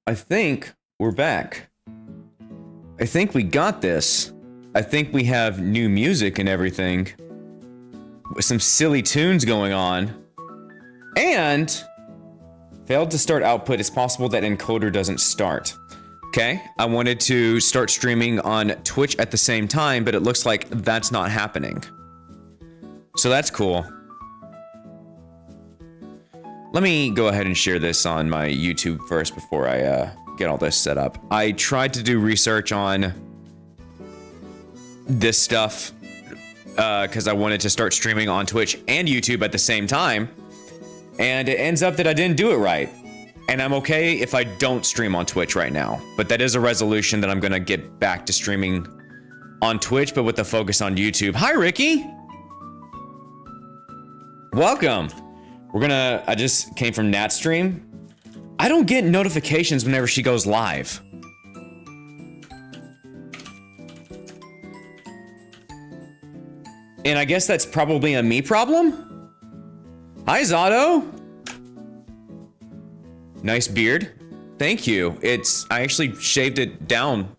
I think we're back. I think we got this. I think we have new music and everything. With some silly tunes going on. And failed to start output. It's possible that encoder doesn't start. Okay, I wanted to start streaming on Twitch at the same time, but it looks like that's not happening. So that's cool. Let me go ahead and share this on my YouTube first before I get all this set up. I tried to do research on this stuff because I wanted to start streaming on Twitch and YouTube at the same time. And it ends up that I didn't do it right. And I'm okay if I don't stream on Twitch right now. But that is a resolution that I'm going to get back to streaming on Twitch, but with the focus on YouTube. Hi, Ricky. Welcome. I just came from Nat's stream. I don't get notifications whenever she goes live. And I guess that's probably a me problem. Hi, Zato. Nice beard. Thank you. I actually shaved it down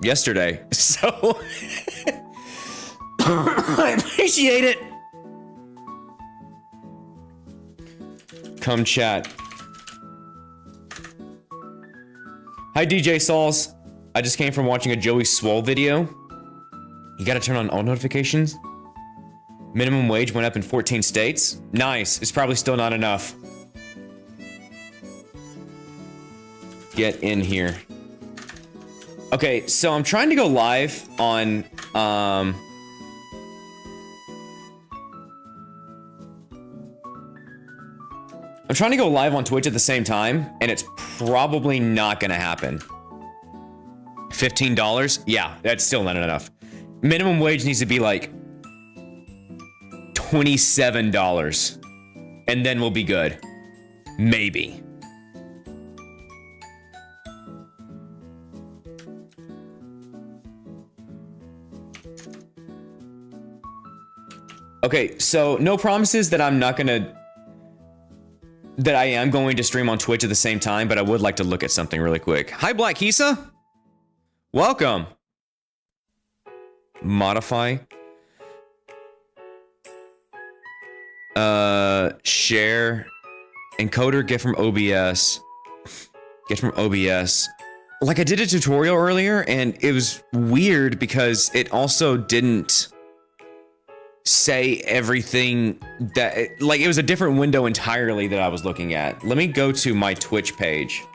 yesterday, so I appreciate it. Come chat. Hi, DJ Sauls. I just came from watching a Joey Swole video. You gotta turn on all notifications. Minimum wage went up in 14 states. Nice. It's probably still not enough. Get in here. Okay, so I'm trying to go live on I'm trying to go live on Twitch at the same time, and it's probably not gonna happen. $15? Yeah, that's still not enough. Minimum wage needs to be like $27, and then we'll be good. Maybe. Okay, so no promises that I am going to stream on Twitch at the same time, but I would like to look at something really quick. Hi, Black Kisa. Welcome. Modify. Share. Encoder, get from OBS. Get from OBS. Like, I did a tutorial earlier, and it was weird because it also didn't say everything that, like, it was a different window entirely that I was looking at. Let me go to my Twitch page.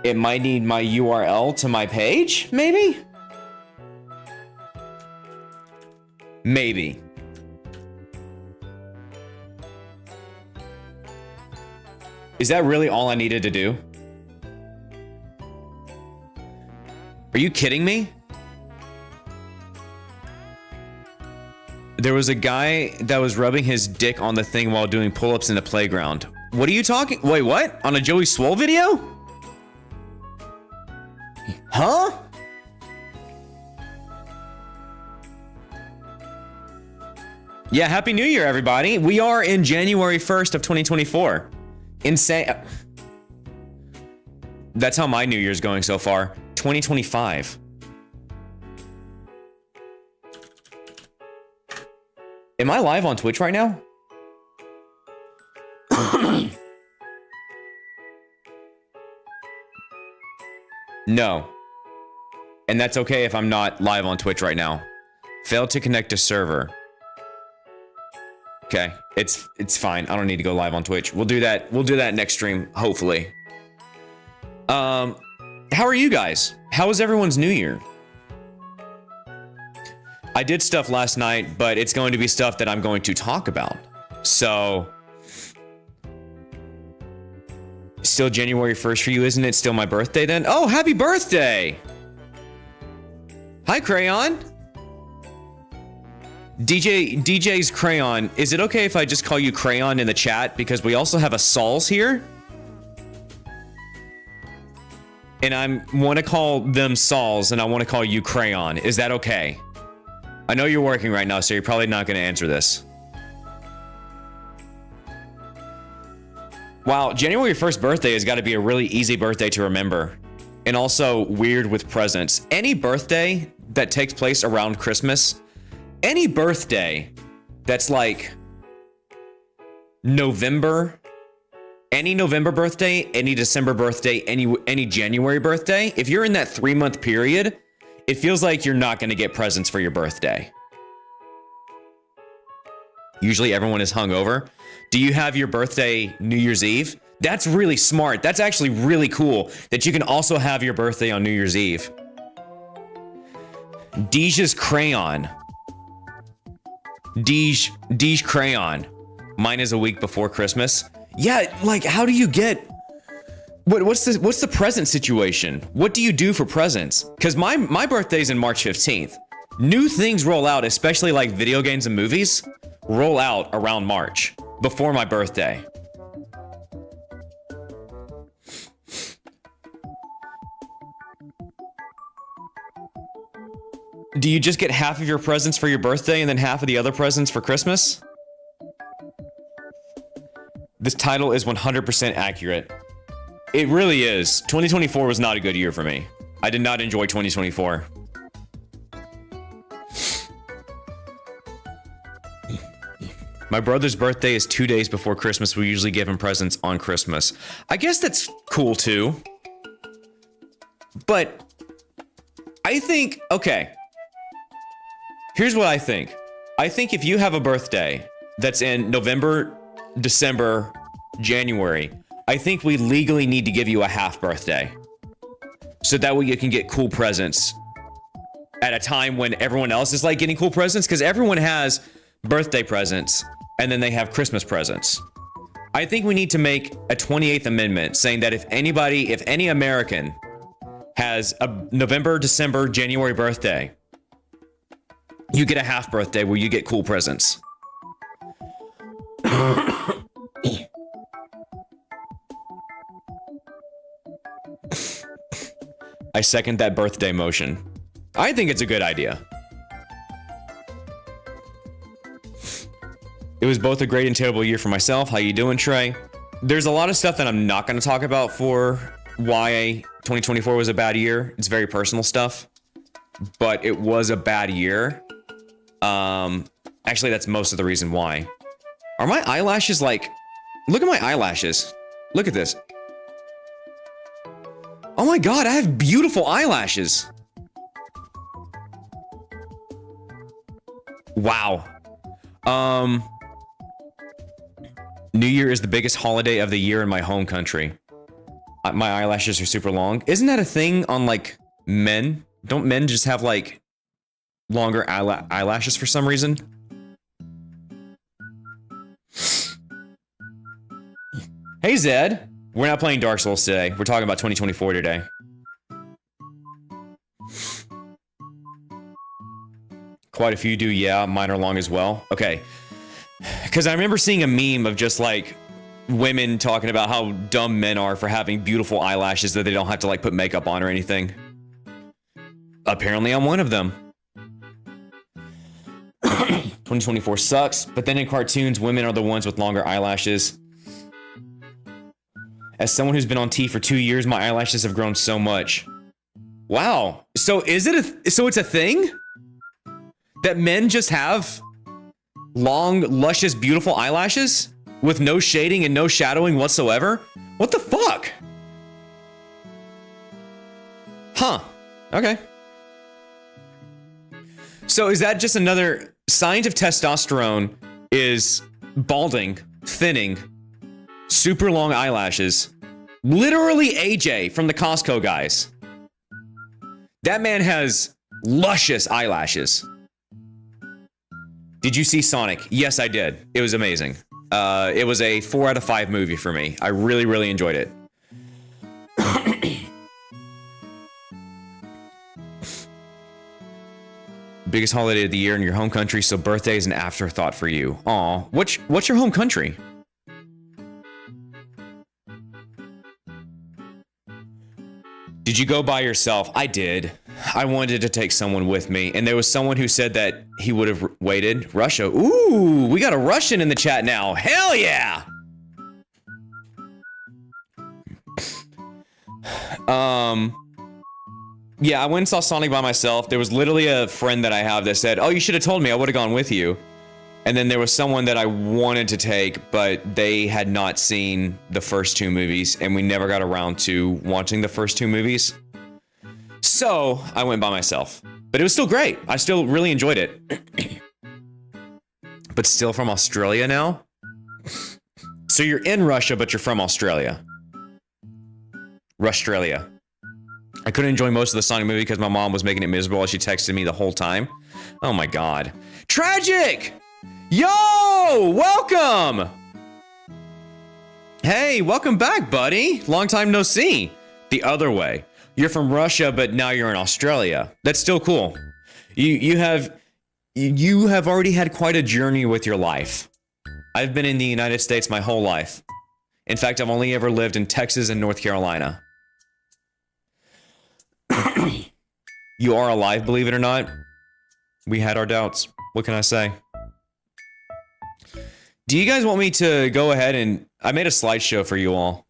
It might need my URL to my page, maybe? Maybe. Is that really all I needed to do? Are you kidding me? There was a guy that was rubbing his dick on the thing while doing pull-ups in the playground. What are you talking? Wait, what? On a Joey Swole video? Huh? Yeah, Happy New Year, everybody. We are in January 1st of 2024. Insane. That's how my New Year's going so far. 2025. Am I live on Twitch right now? No. And that's okay if I'm not live on Twitch right now. Failed to connect to server. Okay, it's fine. I don't need to go live on Twitch. We'll do that. We'll do that next stream, hopefully. How are you guys? How was everyone's New Year? I did stuff last night, but it's going to be stuff that I'm going to talk about. So, still January 1st for you, isn't it? Still my birthday then? Oh, happy birthday! Hi, Crayon. DJ's Crayon. Is it okay if I just call you Crayon in the chat? Because we also have a Sauls here. And I want to call them Sauls, and I want to call you Crayon. Is that okay? I know you're working right now, so you're probably not going to answer this. Wow, January 1st birthday has got to be a really easy birthday to remember. And also weird with presents. Any birthday that takes place around Christmas, any birthday that's like November, any November birthday, any December birthday, any January birthday, if you're in that 3-month period, it feels like you're not going to get presents for your birthday. Usually everyone is hungover. Do you have your birthday New Year's Eve? That's really smart. That's actually really cool that you can also have your birthday on New Year's Eve. Deja's crayon. Dej crayon. Mine is a week before Christmas. Yeah, like how do you get what's the present situation? What do you do for presents? Because my birthday's in March 15th. New things roll out, especially like video games and movies, roll out around March before my birthday. Do you just get half of your presents for your birthday and then half of the other presents for Christmas? This title is 100% accurate. It really is. 2024 was not a good year for me. I did not enjoy 2024. My brother's birthday is 2 days before Christmas. We usually give him presents on Christmas. I guess that's cool too. But I think, okay. Here's what I think. I think if you have a birthday that's in November, December, January, I think we legally need to give you a half birthday. So that way you can get cool presents at a time when everyone else is like getting cool presents, because everyone has birthday presents and then they have Christmas presents. I think we need to make a 28th Amendment saying that if any American has a November, December, January birthday, you get a half birthday where you get cool presents. I second that birthday motion. I think it's a good idea. It was both a great and terrible year for myself. How you doing, Trey? There's a lot of stuff that I'm not going to talk about for why 2024 was a bad year. It's very personal stuff, but it was a bad year. Actually, that's most of the reason why. Are my eyelashes like... Look at my eyelashes. Look at this. Oh my god, I have beautiful eyelashes. Wow. New Year is the biggest holiday of the year in my home country. My eyelashes are super long. Isn't that a thing on like men? Don't men just have like longer eyelashes for some reason? Hey Zed, we're not playing Dark Souls today. We're talking about 2024 today. Quite a few do, yeah. Mine are long as well. Okay. Because I remember seeing a meme of just like women talking about how dumb men are for having beautiful eyelashes that they don't have to like put makeup on or anything. Apparently I'm one of them. 2024 sucks, but then in cartoons, women are the ones with longer eyelashes. As someone who's been on T for 2 years, my eyelashes have grown so much. Wow. So is it so it's a thing? That men just have long, luscious, beautiful eyelashes with no shading and no shadowing whatsoever? What the fuck? Huh. Okay. So is that just another... Signs of testosterone is balding, thinning, super long eyelashes. Literally AJ from the Costco guys. That man has luscious eyelashes. Did you see Sonic? Yes, I did. It was amazing. It was a 4 out of 5 movie for me. I really, really enjoyed it. Biggest holiday of the year in your home country, so birthday is an afterthought for you. Aw, what's your home country? Did you go by yourself? I did. I wanted to take someone with me, and there was someone who said that he would have waited. Russia. Ooh, we got a Russian in the chat now. Hell yeah! Yeah, I went and saw Sonic by myself. There was literally a friend that I have that said, "Oh, you should have told me. I would have gone with you." And then there was someone that I wanted to take, but they had not seen the first two movies, and we never got around to watching the first two movies. So I went by myself. But it was still great. I still really enjoyed it. But still from Australia now? So you're in Russia, but you're from Australia. Rustralia. I couldn't enjoy most of the Sonic movie because my mom was making it miserable as she texted me the whole time. Oh my god. Tragic! Yo! Welcome! Hey, welcome back, buddy. Long time no see. The other way. You're from Russia, but now you're in Australia. That's still cool. You have already had quite a journey with your life. I've been in the United States my whole life. In fact, I've only ever lived in Texas and North Carolina. You are alive, believe it or not. We had our doubts. What can I say? Do you guys want me to go ahead and... I made a slideshow for you all.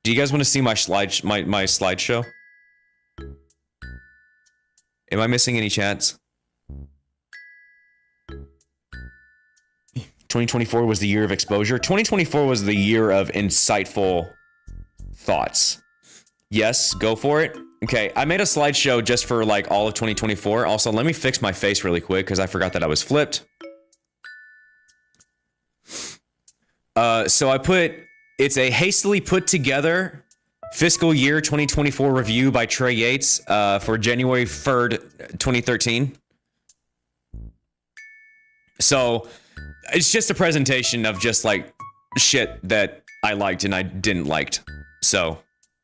Do you guys want to see my slideshow? Am I missing any chats? 2024 was the year of exposure. 2024 was the year of insightful thoughts. Yes, go for it. Okay, I made a slideshow just for like all of 2024. Also, let me fix my face really quick because I forgot that I was flipped. So I put, it's a hastily put together fiscal year 2024 review by Trey Yates for January 3rd, 2013. So it's just a presentation of just like shit that I liked and I didn't liked. So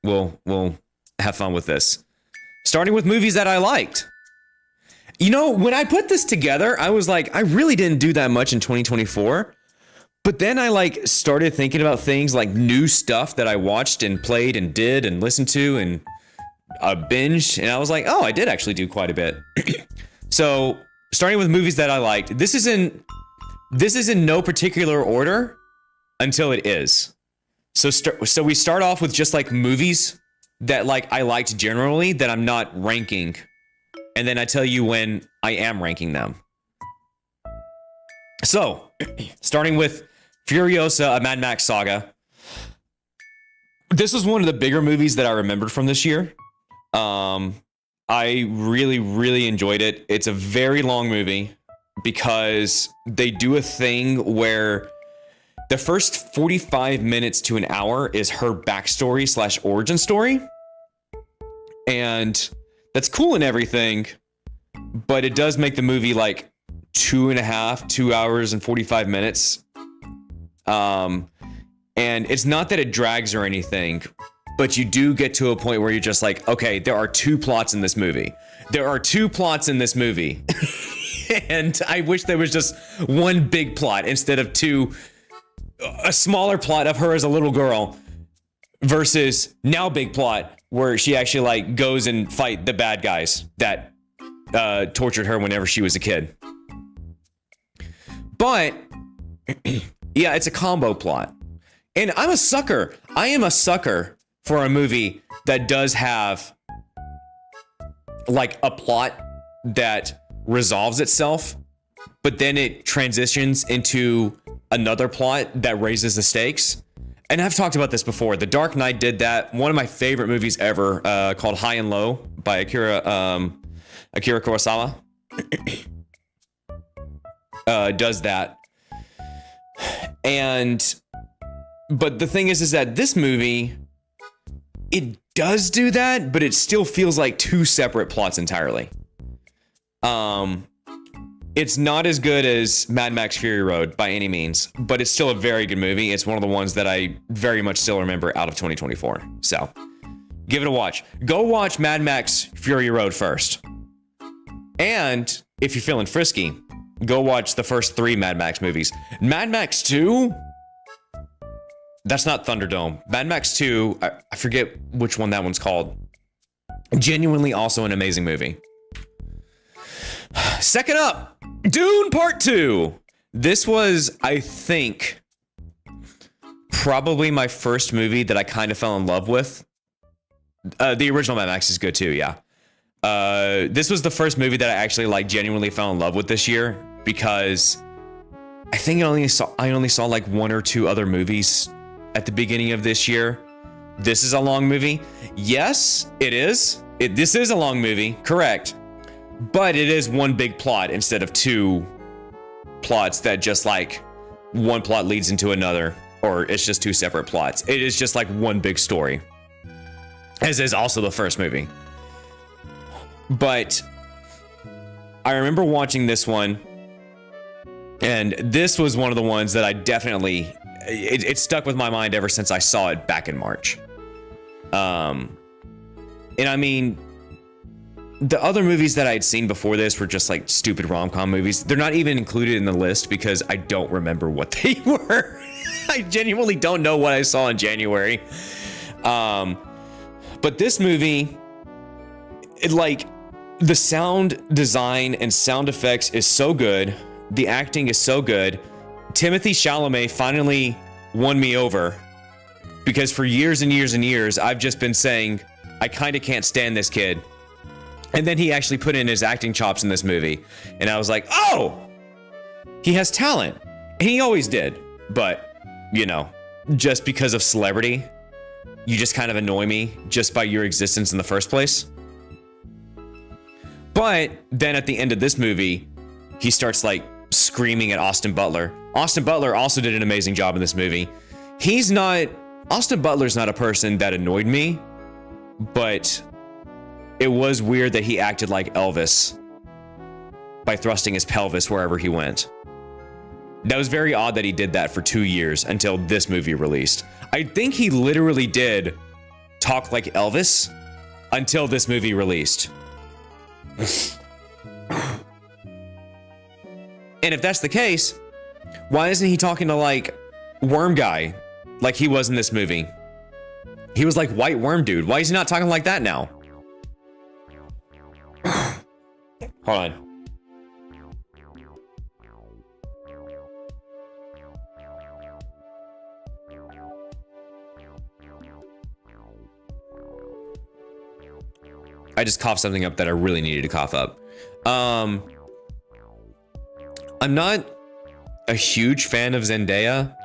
we'll have fun with this. Starting with movies that I liked. You know, when I put this together, I was like, I really didn't do that much in 2024. But then I like started thinking about things like new stuff that I watched and played and did and listened to and binged. And I was like, oh, I did actually do quite a bit. So starting with movies that I liked, this is in no particular order until it is. So we start off with just like movies that like I liked generally that I'm not ranking. And then I tell you when I am ranking them. So, starting with Furiosa, a Mad Max saga. This was one of the bigger movies that I remembered from this year. I really, really enjoyed it. It's a very long movie because they do a thing where the first 45 minutes to an hour is her backstory / origin story. And that's cool and everything, but it does make the movie like 2 hours and 45 minutes. And it's not that it drags or anything, but you do get to a point where you're just like, okay, there are two plots in this movie. There are two plots in this movie. And I wish there was just one big plot instead of two, a smaller plot of her as a little girl versus now big plot where she actually like goes and fight the bad guys that tortured her whenever she was a kid. But yeah, it's a combo plot. And I'm a sucker. I am a sucker for a movie that does have like a plot that resolves itself, but then it transitions into another plot that raises the stakes. And I've talked about this before. The Dark Knight did that. One of my favorite movies ever, called High and Low by Akira Kurosawa, does that. But the thing is that this movie, it does do that, but it still feels like two separate plots entirely. It's not as good as Mad Max Fury Road by any means, but it's still a very good movie. It's one of the ones that I very much still remember out of 2024. So give it a watch. Go watch Mad Max Fury Road first. And if you're feeling frisky, go watch the first 3 Mad Max movies. Mad Max 2, that's not Thunderdome. Mad Max 2, I forget which one that one's called. Genuinely also an amazing movie. Second up, Dune Part 2. This was, I think, probably my first movie that I kind of fell in love with. The original Mad Max is good too, yeah. This was the first movie that I actually like genuinely fell in love with this year, because I think I only saw like one or two other movies at the beginning of this year. This is a long movie. Yes, it is. This is a long movie, correct. But it is one big plot instead of two plots that just like one plot leads into another, or it's just two separate plots. It is just like one big story, as is also the first movie. But I remember watching this one, and this was one of the ones that I definitely, it stuck with my mind ever since I saw it back in March. And I mean, the other movies that I had seen before this were just like stupid rom-com movies. They're not even included in the list because I don't remember what they were. I genuinely don't know what I saw in January. But this movie, the sound design and sound effects is so good. The acting is so good. Timothée Chalamet finally won me over, because for years and years and years, I've just been saying, I kind of can't stand this kid. And then he actually put in his acting chops in this movie. And I was like, oh, he has talent. And he always did. But, you know, just because of celebrity, you just kind of annoy me just by your existence in the first place. But then at the end of this movie, he starts like screaming at Austin Butler. Austin Butler also did an amazing job in this movie. Austin Butler's not a person that annoyed me, but it was weird that he acted like Elvis by thrusting his pelvis wherever he went. That was very odd that he did that for 2 years until this movie released. I think he literally did talk like Elvis until this movie released. And if that's the case, why isn't he talking to like Worm Guy like he was in this movie? He was like White Worm Dude. Why is he not talking like that now? Hold on. I just coughed something up that I really needed to cough up. I'm not a huge fan of Zendaya.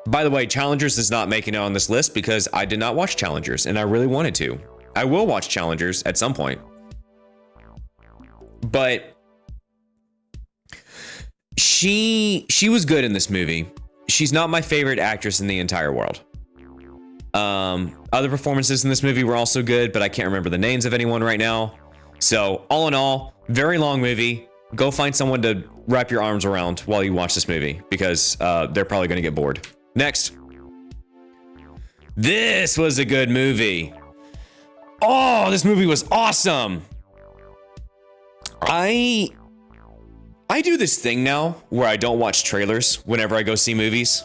By the way, Challengers is not making it on this list because I did not watch Challengers and I really wanted to. I will watch Challengers at some point. But she was good in this movie. She's not my favorite actress in the entire world. Other performances in this movie were also good, but I can't remember the names of anyone right now. So all in all, very long movie. Go find someone to wrap your arms around while you watch this movie, because they're probably going to get bored. Next. This was a good movie. Oh, this movie was awesome. I do this thing now where I don't watch trailers whenever I go see movies.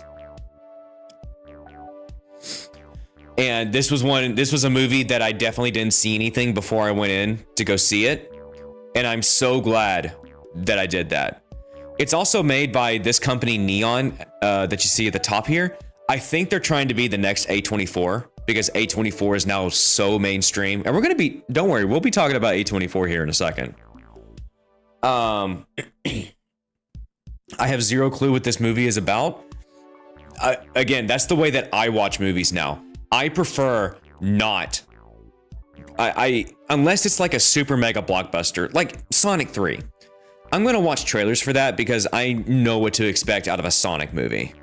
And this was a movie that I definitely didn't see anything before I went in to go see it. And I'm so glad that I did that. It's also made by this company Neon that you see at the top here. I think they're trying to be the next A24, because A24 is now so mainstream. And we're going to be, don't worry, we'll be talking about A24 here in a second. I have zero clue what this movie is about. Again, that's the way that I watch movies now. I prefer not. Unless it's like a super mega blockbuster, like Sonic 3. I'm going to watch trailers for that because I know what to expect out of a Sonic movie.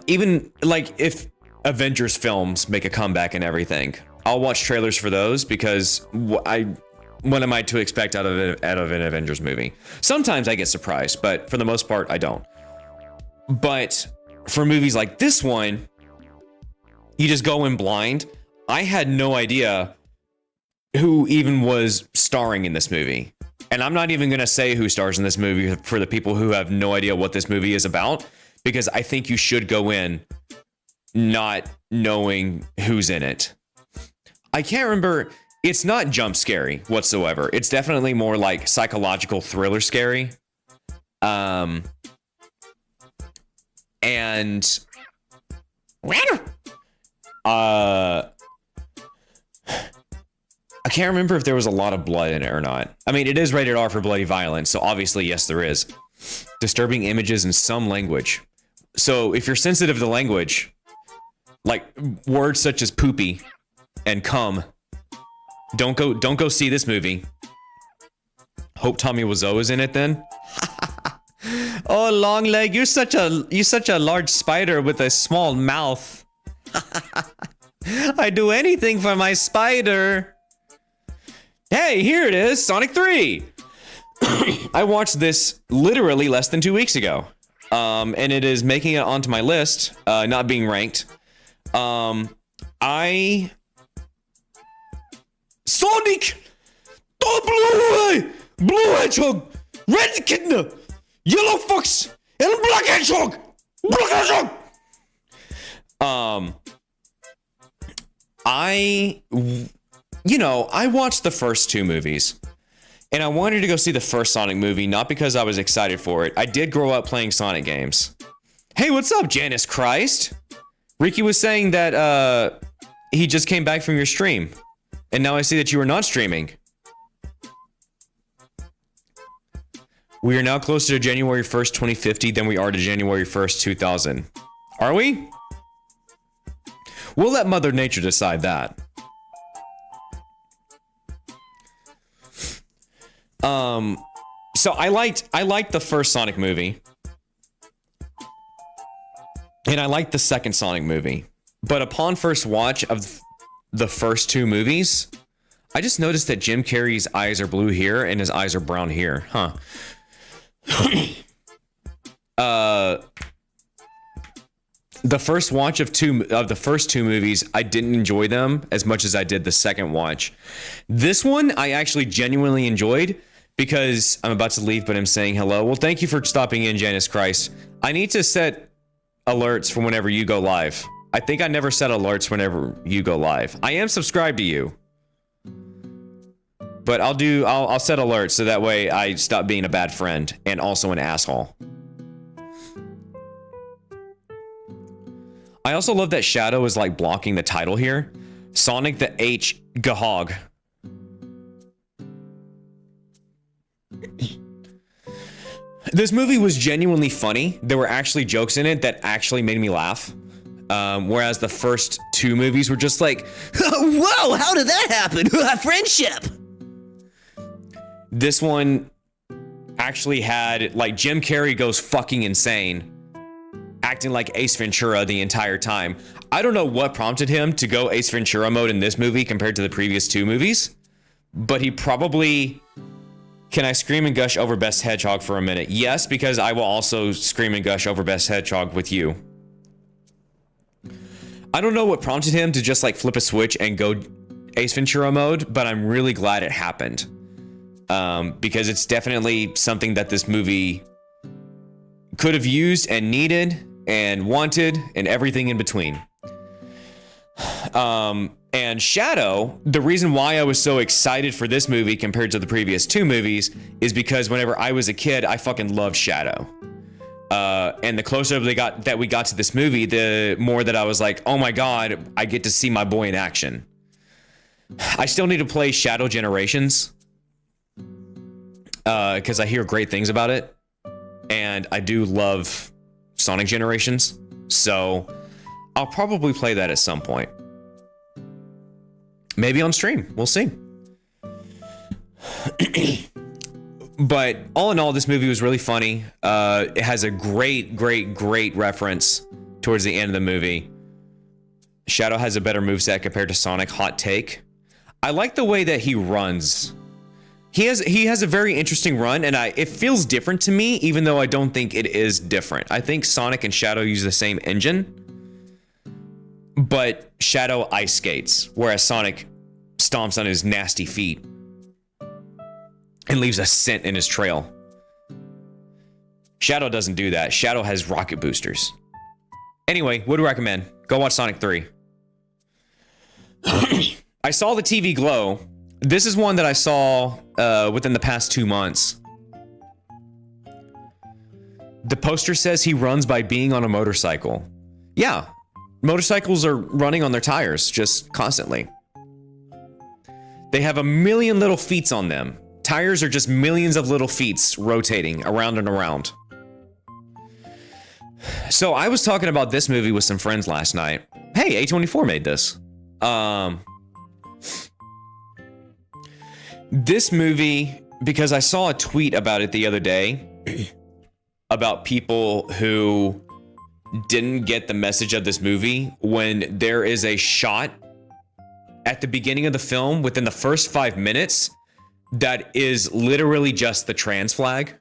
Even like if Avengers films make a comeback and everything, I'll watch trailers for those because what am I to expect out of an Avengers movie? Sometimes I get surprised, but for the most part, I don't. But for movies like this one, you just go in blind. I had no idea who even was starring in this movie. And I'm not even going to say who stars in this movie for the people who have no idea what this movie is about, because I think you should go in not knowing who's in it. I can't remember. It's not jump scary whatsoever. It's definitely more like psychological thriller scary. And And I can't remember if there was a lot of blood in it or not. I mean, it is rated R for bloody violence, so obviously, yes, there is. Disturbing images in some language. So if you're sensitive to language, like words such as poopy and cum, don't go see this movie. Hope Tommy Wiseau is in it then. Oh, long leg, you're such a large spider with a small mouth. I'd do anything for my spider. Hey, here it is, Sonic 3. I watched this literally less than 2 weeks ago. And it is making it onto my list, not being ranked. Sonic, the blue hedgehog, red echidna, yellow fox, and black hedgehog. I watched the first two movies, and I wanted to go see the first Sonic movie, not because I was excited for it. I did grow up playing Sonic games. Hey, what's up, Janice Christ? Ricky was saying that he just came back from your stream, and now I see that you are not streaming. We are now closer to January 1st, 2050 than we are to January 1st, 2000. Are we? We'll let Mother Nature decide that. So I liked the first Sonic movie. And I liked the second Sonic movie. But upon first watch of the first two movies, I just noticed that Jim Carrey's eyes are blue here and his eyes are brown here. Huh. The first watch of the first two movies, I didn't enjoy them as much as I did the second watch. This one, I actually genuinely enjoyed because I'm about to leave, but I'm saying hello. Well, thank you for stopping in, Janice Christ. I need to set alerts for whenever you go live. I think I never set alerts whenever you go live. I am subscribed to you, but I'll set alerts so that way I stop being a bad friend and also an asshole. I also love that Shadow is like blocking the title here. Sonic the Hedgehog. This movie was genuinely funny. There were actually jokes in it that actually made me laugh. Whereas the first two movies were just like, whoa, how did that happen? Friendship. This one actually had, like, Jim Carrey goes fucking insane, acting like Ace Ventura the entire time. I don't know what prompted him to go Ace Ventura mode in this movie compared to the previous two movies, but he probably... Can I scream and gush over Best Hedgehog for a minute? Yes, because I will also scream and gush over Best Hedgehog with you. I don't know what prompted him to just like flip a switch and go Ace Ventura mode, but I'm really glad it happened. Because it's definitely something that this movie could have used and needed and wanted and everything in between. And Shadow, the reason why I was so excited for this movie compared to the previous two movies is because whenever I was a kid, I fucking loved Shadow. And the closer we got to this movie, the more that I was like, oh my God, I get to see my boy in action. I still need to play Shadow Generations. Because I hear great things about it. And I do love Sonic Generations. So I'll probably play that at some point. Maybe on stream. We'll see. But all in all, this movie was really funny. It has a great reference towards the end of the movie. Shadow has a better moveset compared to Sonic. Hot take. I like the way that he runs. He has a very interesting run, and it feels different to me, even though I don't think it is different. I think Sonic and Shadow use the same engine, but Shadow ice skates, whereas Sonic stomps on his nasty feet and leaves a scent in his trail. Shadow doesn't do that. Shadow has rocket boosters. Anyway, would recommend. Go watch Sonic 3. I saw the TV Glow. This is one that I saw within the past 2 months. The poster says he runs by being on a motorcycle. Yeah, motorcycles are running on their tires just constantly. They have a million little feet on them. Tires are just millions of little feet rotating around and around. So I was talking about this movie with some friends last night. Hey, A24 made this. This movie, because I saw a tweet about it the other day about people who didn't get the message of this movie when there is a shot at the beginning of the film within the first 5 minutes that is literally just the trans flag.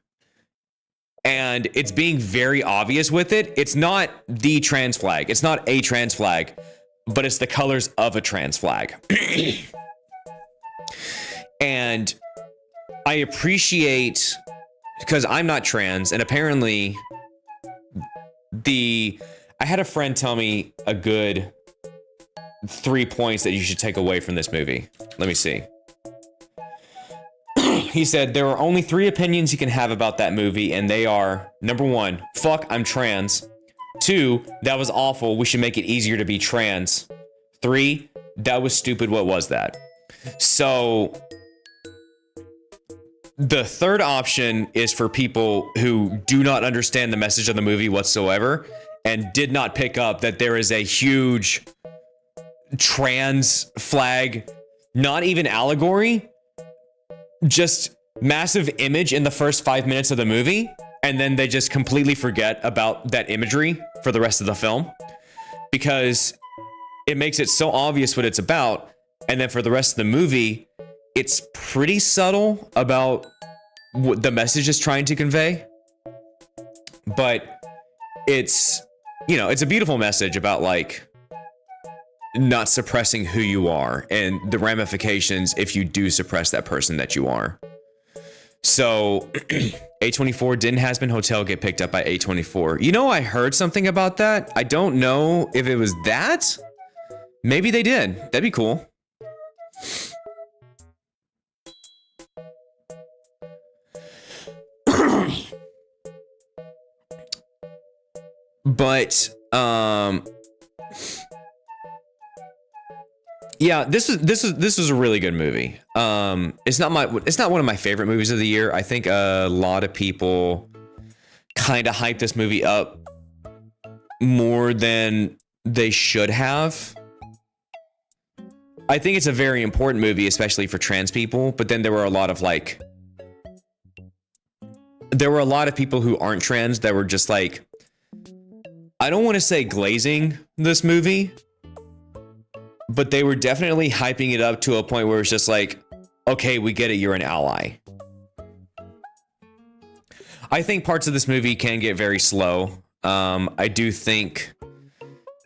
And it's being very obvious with it. It's not the trans flag. It's not a trans flag, but it's the colors of a trans flag. And I appreciate, because I'm not trans, and apparently I had a friend tell me a good 3 points that you should take away from this movie. Let me see. He said there are only 3 opinions you can have about that movie, and they are: number 1, fuck, I'm trans. 2, that was awful, we should make it easier to be trans. 3, that was stupid, what was that? So the third option is for people who do not understand the message of the movie whatsoever and did not pick up that there is a huge trans flag, not even allegory, just massive image in the first 5 minutes of the movie, and then they just completely forget about that imagery for the rest of the film because it makes it so obvious what it's about, and then for the rest of the movie it's pretty subtle about what the message is trying to convey, but it's, you know, it's a beautiful message about like not suppressing who you are and the ramifications if you do suppress that person that you are. So A24 didn't Hazbin Hotel get picked up by A24. You know, I heard something about that. I don't know if it was that. Maybe they did. That'd be cool. But yeah, this is a really good movie. It's not one of my favorite movies of the year. I think a lot of people kind of hype this movie up more than they should have. I think it's a very important movie, especially for trans people, but then there were a lot of people who aren't trans that were just like, I don't want to say glazing this movie, but they were definitely hyping it up to a point where it's just like, okay, we get it, you're an ally. I think parts of this movie can get very slow. I do think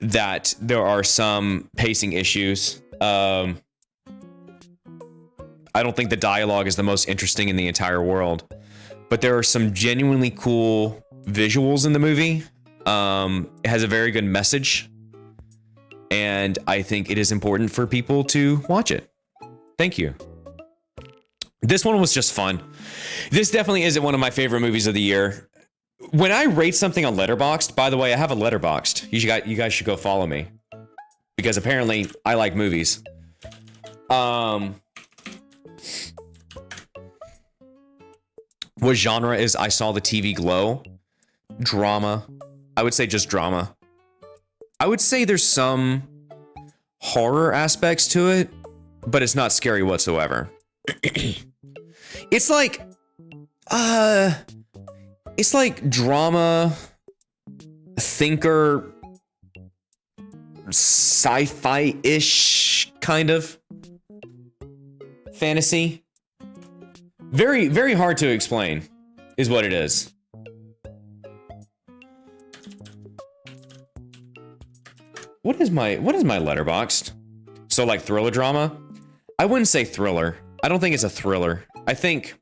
that there are some pacing issues. I don't think the dialogue is the most interesting in the entire world, but there are some genuinely cool visuals in the movie. It has a very good message, and I think it is important for people to watch it. Thank you. This one was just fun. This definitely isn't one of my favorite movies of the year. When I rate something on Letterboxd, by the way, I have a Letterboxd. You guys should go follow me, because apparently I like movies. What genre is I Saw the TV Glow? Drama. I would say just drama. I would say there's some horror aspects to it, but it's not scary whatsoever. It's like drama, thinker, sci-fi-ish kind of fantasy. Very, very hard to explain is what it is. What is my Letterboxd? So like thriller drama? I wouldn't say thriller. I don't think it's a thriller. I think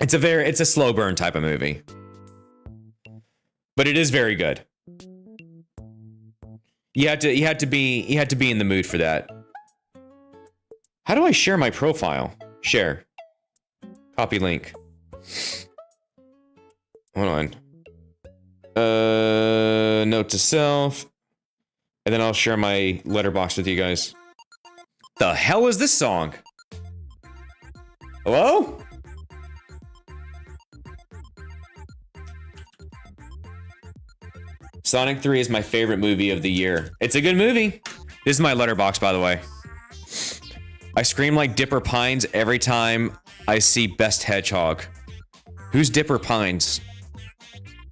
it's a slow burn type of movie. But it is very good. You had to be in the mood for that. How do I share my profile? Share. Copy link. Hold on. Note to self. And then I'll share my letterbox with you guys. The hell is this song? Hello? Sonic 3 is my favorite movie of the year. It's a good movie. This is my letterbox, by the way. I scream like Dipper Pines every time I see Best Hedgehog. Who's Dipper Pines?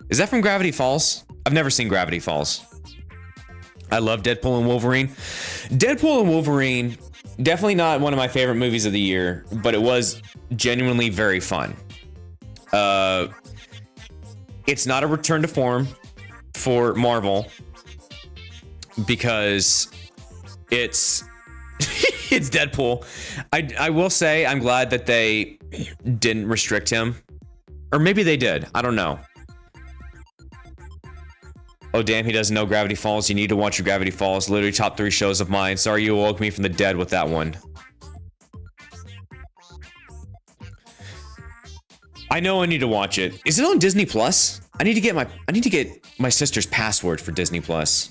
Is that from Gravity Falls? I've never seen Gravity Falls. I love Deadpool and Wolverine. Deadpool and Wolverine, definitely not one of my favorite movies of the year, but it was genuinely very fun. It's not a return to form for Marvel because it's it's Deadpool. I will say I'm glad that they didn't restrict him, or maybe they did. I don't know. Oh damn, he doesn't know Gravity Falls. You need to watch your Gravity Falls. Literally top 3 shows of mine. Sorry you awoke me from the dead with that one. I know I need to watch it. Is it on Disney Plus? I need to get my sister's password for Disney Plus.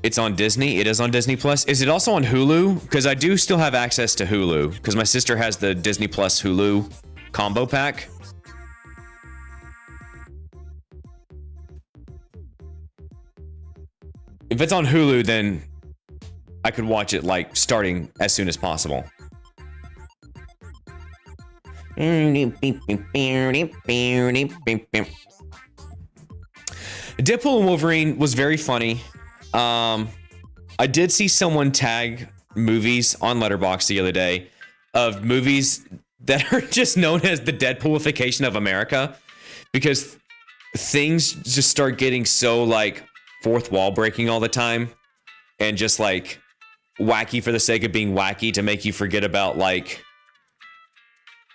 It's on Disney. It is on Disney Plus. Is it also on Hulu? Because I do still have access to Hulu. Because my sister has the Disney Plus Hulu combo pack. If it's on Hulu, then I could watch it like starting as soon as possible. Deadpool and Wolverine was very funny. I did see someone tag movies on Letterboxd the other day of movies that are just known as the Deadpoolification of America, because things just start getting so like fourth wall breaking all the time and just like wacky for the sake of being wacky to make you forget about like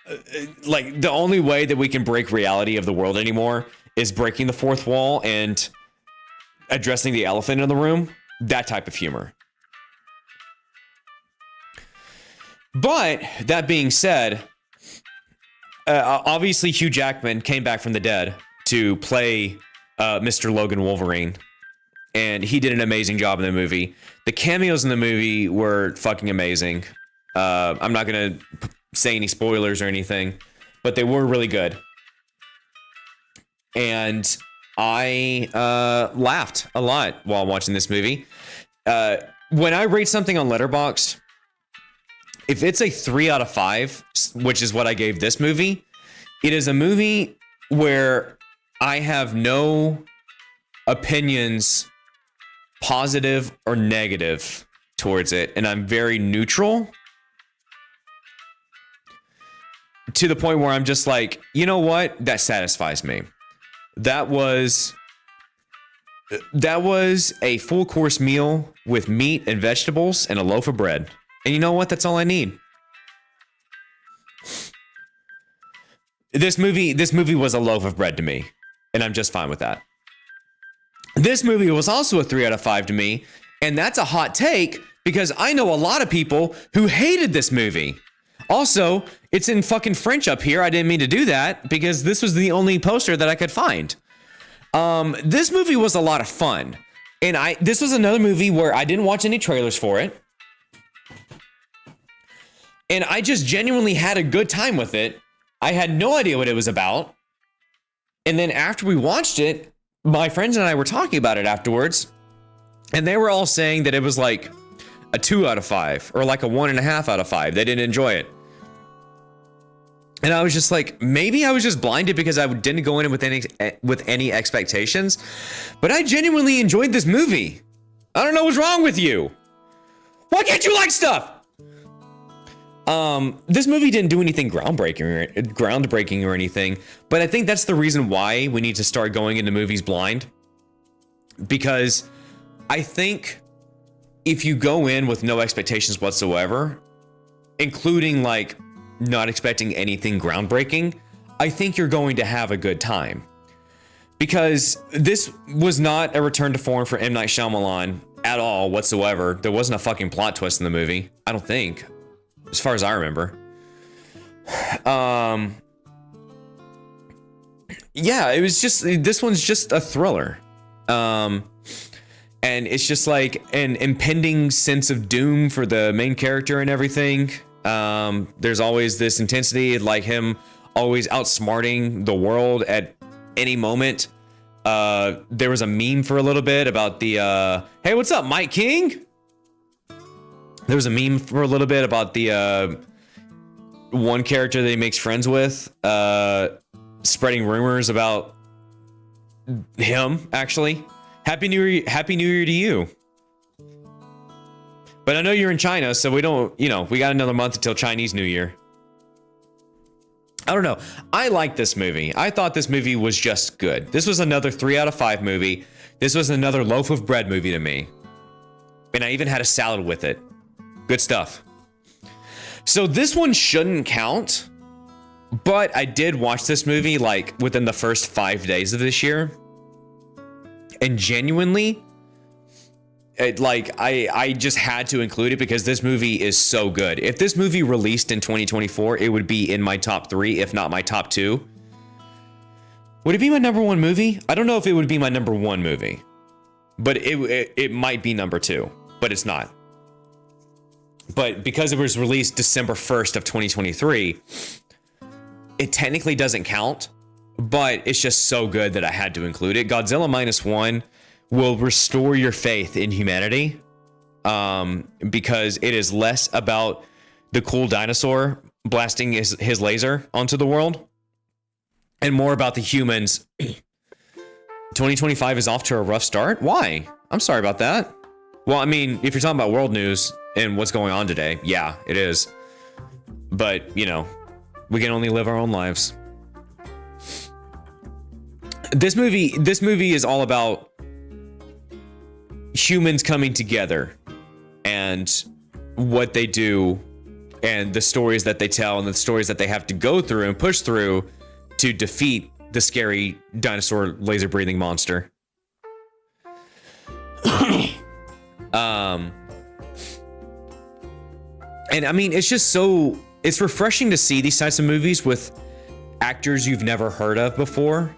the only way that we can break reality of the world anymore is breaking the fourth wall and addressing the elephant in the room. That type of humor. But that being said, obviously Hugh Jackman came back from the dead to play Mr. Logan Wolverine, and he did an amazing job in the movie. The cameos in the movie were fucking amazing. I'm not gonna say any spoilers or anything, but they were really good. And I laughed a lot while watching this movie. When I rate something on Letterboxd, if it's a 3 out of 5, which is what I gave this movie, it is a movie where I have no opinions, positive or negative, towards it, and I'm very neutral, to the point where I'm just like, you know what? That satisfies me. That was a full course meal with meat and vegetables and a loaf of bread. And you know what? That's all I need. This movie was a loaf of bread to me, and I'm just fine with that. This movie was also a 3 out of 5 to me, and that's a hot take because I know a lot of people who hated this movie. Also, it's in fucking French up here. I didn't mean to do that because this was the only poster that I could find. This movie was a lot of fun. And this was another movie where I didn't watch any trailers for it. And I just genuinely had a good time with it. I had no idea what it was about. And then after we watched it, my friends and I were talking about it afterwards. And they were all saying that it was like a 2 out of 5 or like a 1.5 out of 5. They didn't enjoy it. And I was just like, maybe I was just blinded because I didn't go in with any expectations. But I genuinely enjoyed this movie. I don't know what's wrong with you. Why can't you like stuff? This movie didn't do anything groundbreaking or anything, but I think that's the reason why we need to start going into movies blind. Because I think if you go in with no expectations whatsoever, including like not expecting anything groundbreaking, I think you're going to have a good time. because this was not a return to form for M. Night Shyamalan at all whatsoever. There wasn't a fucking plot twist in the movie, I don't think, as far as I remember. Yeah, it was just, this one's just a thriller. And it's just like an impending sense of doom for the main character and everything. There's always this intensity, like him always outsmarting the world at any moment. There was a meme for a little bit about the, hey, what's up, Mike King? There was a meme for a little bit about the, one character that he makes friends with, spreading rumors about him, actually. Happy New Year to you. But I know you're in China, so we don't, you know, we got another month until Chinese New Year. I don't know. I like this movie. I thought this movie was just good. This was another 3 out of 5 movie. This was another loaf of bread movie to me. And I even had a salad with it. Good stuff. So this one shouldn't count, but I did watch this movie like within the first 5 days of this year. And genuinely, I just had to include it because this movie is so good. If this movie released in 2024, it would be in my top 3, if not my top 2. Would it be my number 1 movie? I don't know if it would be my number 1 movie, but it might be number 2, but it's not. But because it was released December 1st of 2023, it technically doesn't count, but it's just so good that I had to include it. Godzilla Minus One will restore your faith in humanity, because it is less about the cool dinosaur blasting his laser onto the world and more about the humans. 2025 is off to a rough start. Why? I'm sorry about that. Well, I mean, if you're talking about world news and what's going on today, yeah, it is. But, you know, we can only live our own lives. This movie is all about humans coming together and what they do and the stories that they tell and the stories that they have to go through and push through to defeat the scary dinosaur laser breathing monster. And I mean, it's just so, it's refreshing to see these types of movies with actors you've never heard of before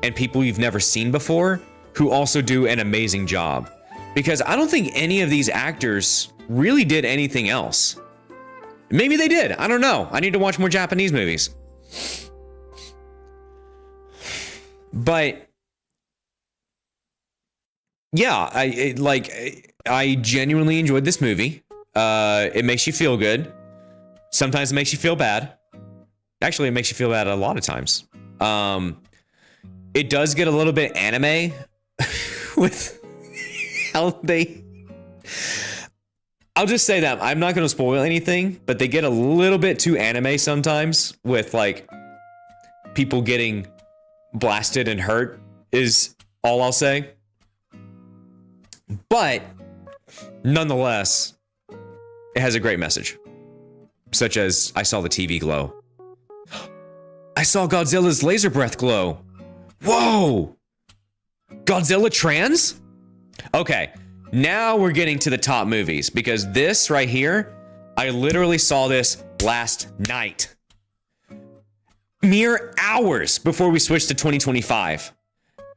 and people you've never seen before who also do an amazing job. Because I don't think any of these actors really did anything else. Maybe they did. I don't know. I need to watch more Japanese movies. But yeah, I genuinely enjoyed this movie. It makes you feel good. Sometimes it makes you feel bad. Actually, it makes you feel bad a lot of times. It does get a little bit anime with how they... I'll just say that. I'm not going to spoil anything, but they get a little bit too anime sometimes with like people getting blasted and hurt is all I'll say. But nonetheless, it has a great message, such as I saw the TV glow. I saw Godzilla's laser breath glow. Whoa! Godzilla trans? Okay, now we're getting to the top movies because this right here, I literally saw this last night. Mere hours before we switched to 2025.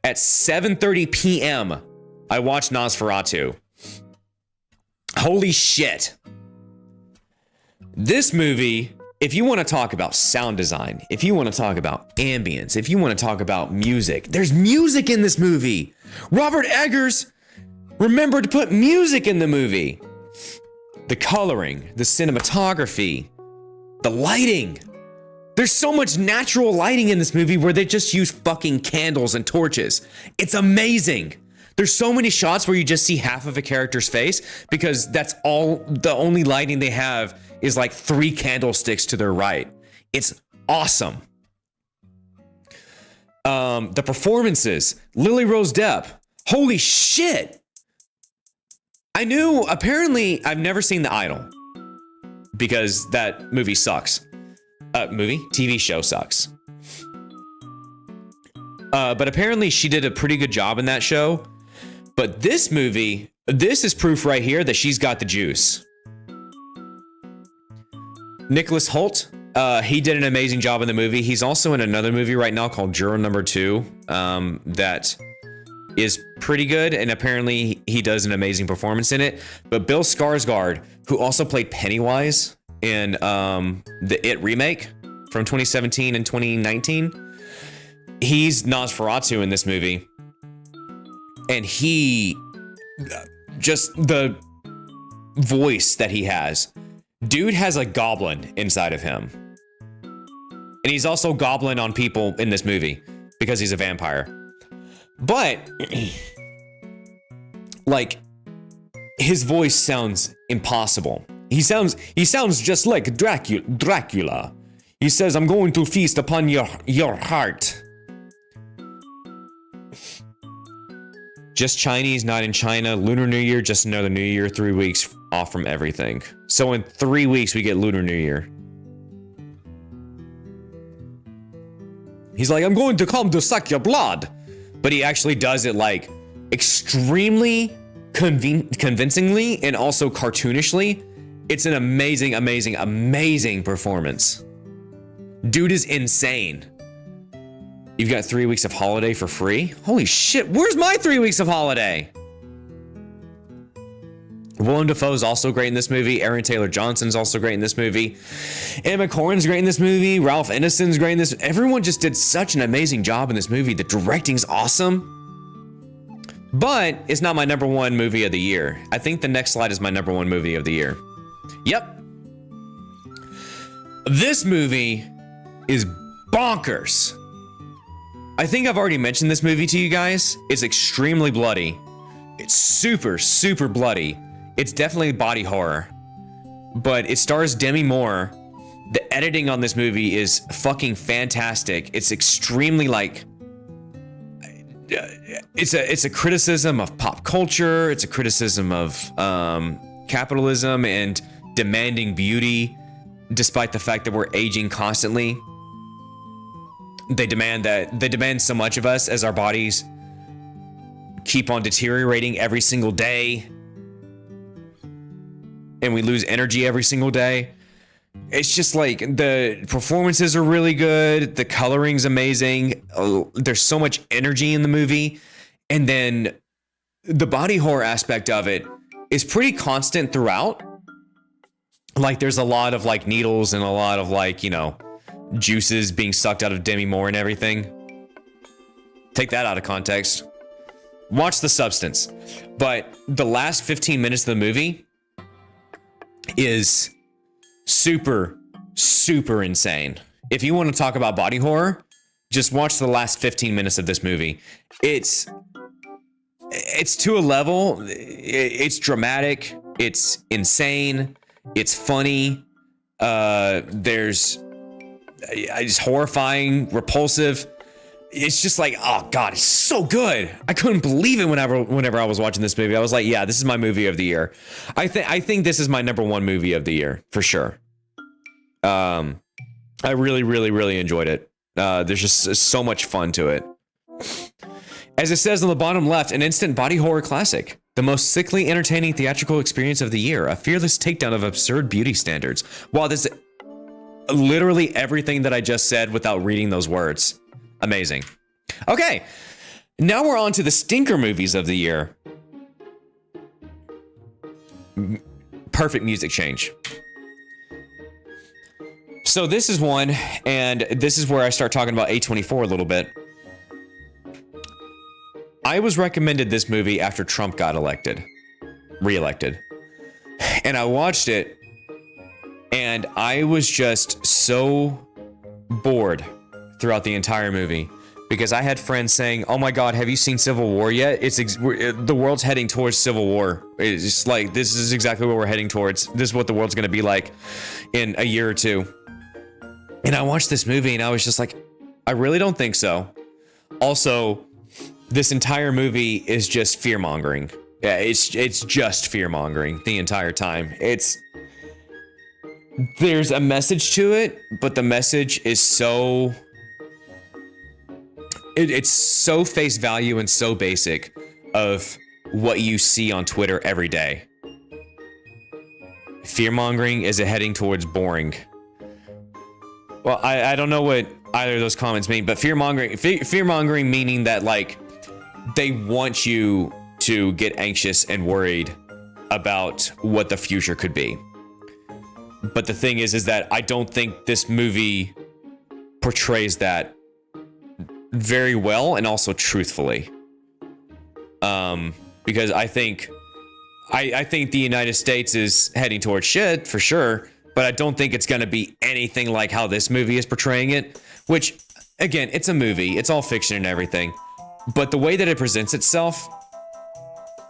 At 7:30 p.m., I watched Nosferatu. Holy shit. This movie, if you want to talk about sound design, if you want to talk about ambience, if you want to talk about music, there's music in this movie. Robert Eggers remembered to put music in the movie. The coloring, the cinematography, the lighting. There's so much natural lighting in this movie where they just use fucking candles and torches. It's amazing. There's so many shots where you just see half of a character's face because that's all, the only lighting they have is like 3 candlesticks to their right. It's awesome. The performances, Lily Rose Depp. Holy shit. I knew, apparently, I've never seen The Idol because that movie sucks. TV show sucks. But apparently she did a pretty good job in that show. But this movie, this is proof right here that she's got the juice. Nicholas Hoult, he did an amazing job in the movie. He's also in another movie right now called Juror Number 2 that is pretty good, and apparently he does an amazing performance in it. But Bill Skarsgård, who also played Pennywise in the It remake from 2017 and 2019, he's Nosferatu in this movie. And he, just the voice that he has, dude has a goblin inside of him. And he's also goblin on people in this movie because he's a vampire. But like, his voice sounds impossible. He sounds just like Dracula. He says, "I'm going to feast upon your heart." Just Chinese, not in China. Lunar New Year, just another New Year. 3 weeks off from everything. So in 3 weeks, we get Lunar New Year. He's like, "I'm going to come to suck your blood." But he actually does it like extremely convincingly and also cartoonishly. It's an amazing, amazing, amazing performance. Dude is insane. You've got 3 weeks of holiday for free? Holy shit, where's my 3 weeks of holiday? Willem Dafoe's also great in this movie. Aaron Taylor Johnson's also great in this movie. Emma Corrin's great in this movie. Ralph Ineson's great in this. Everyone just did such an amazing job in this movie. The directing's awesome. But it's not my number one movie of the year. I think the next slide is my number one movie of the year. Yep. This movie is bonkers. I think I've already mentioned this movie to you guys. It's extremely bloody. It's super, super bloody. It's definitely body horror. But it stars Demi Moore. The editing on this movie is fucking fantastic. It's extremely like... It's a criticism of pop culture. It's a criticism of capitalism and demanding beauty, despite the fact that we're aging constantly. They demand so much of us as our bodies keep on deteriorating every single day, and we lose energy every single day. It's just like the performances are really good, the coloring's amazing, there's so much energy in the movie, and then the body horror aspect of it is pretty constant throughout. Like, there's a lot of like needles and a lot of like, you know, juices being sucked out of Demi Moore and everything. Take that out of context. Watch the substance. But the last 15 minutes of the movie is super, super insane. If you want to talk about body horror, just watch the last 15 minutes of this movie. It's to a level, it's dramatic, it's insane, it's funny, there's it's horrifying, repulsive. It's just like, oh god, it's so good. I couldn't believe it whenever I was watching this movie. I was like, yeah, this is my movie of the year. I think this is my number one movie of the year for sure. I really, really, really enjoyed it. There's just so much fun to it. As it says on the bottom left, an instant body horror classic. The most sickly entertaining theatrical experience of the year. A fearless takedown of absurd beauty standards. Wow, this is literally everything that I just said without reading those words. Amazing. Okay, now we're on to the stinker movies of the year. Perfect music change. So this is one, and this is where I start talking about A24 a little bit. I was recommended this movie after Trump got re-elected. And I watched it, and I was just so bored throughout the entire movie because I had friends saying, "Oh my God, have you seen Civil War yet? The world's heading towards Civil War. It's just like, this is exactly what we're heading towards. This is what the world's going to be like in a year or two." And I watched this movie and I was just like, I really don't think so. Also, this entire movie is just fear-mongering. Yeah, it's just fear-mongering the entire time. There's a message to it, but the message is so it's so face value and so basic of what you see on Twitter every day. Fear-mongering is heading towards boring. Well, I don't know what either of those comments mean, but fear-mongering meaning that, like, they want you to get anxious and worried about what the future could be. But the thing is that I don't think this movie portrays that very well and also truthfully. Because I think the United States is heading towards shit for sure, but I don't think it's going to be anything like how this movie is portraying it, which, again, it's a movie, it's all fiction and everything, but the way that it presents itself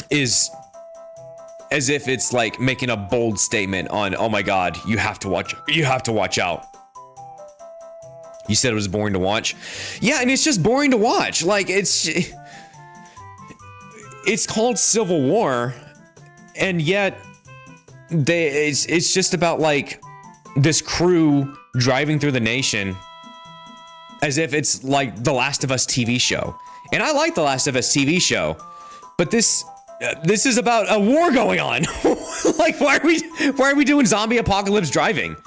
is as if it's like making a bold statement on, oh my God, you have to watch out. You said it was boring to watch. Yeah, and it's just boring to watch. Like, it's called Civil War, and yet it's just about, like, this crew driving through the nation as if it's like the Last of Us TV show. And I like the Last of Us TV show, but this is about a war going on. Like, why are we doing zombie apocalypse driving?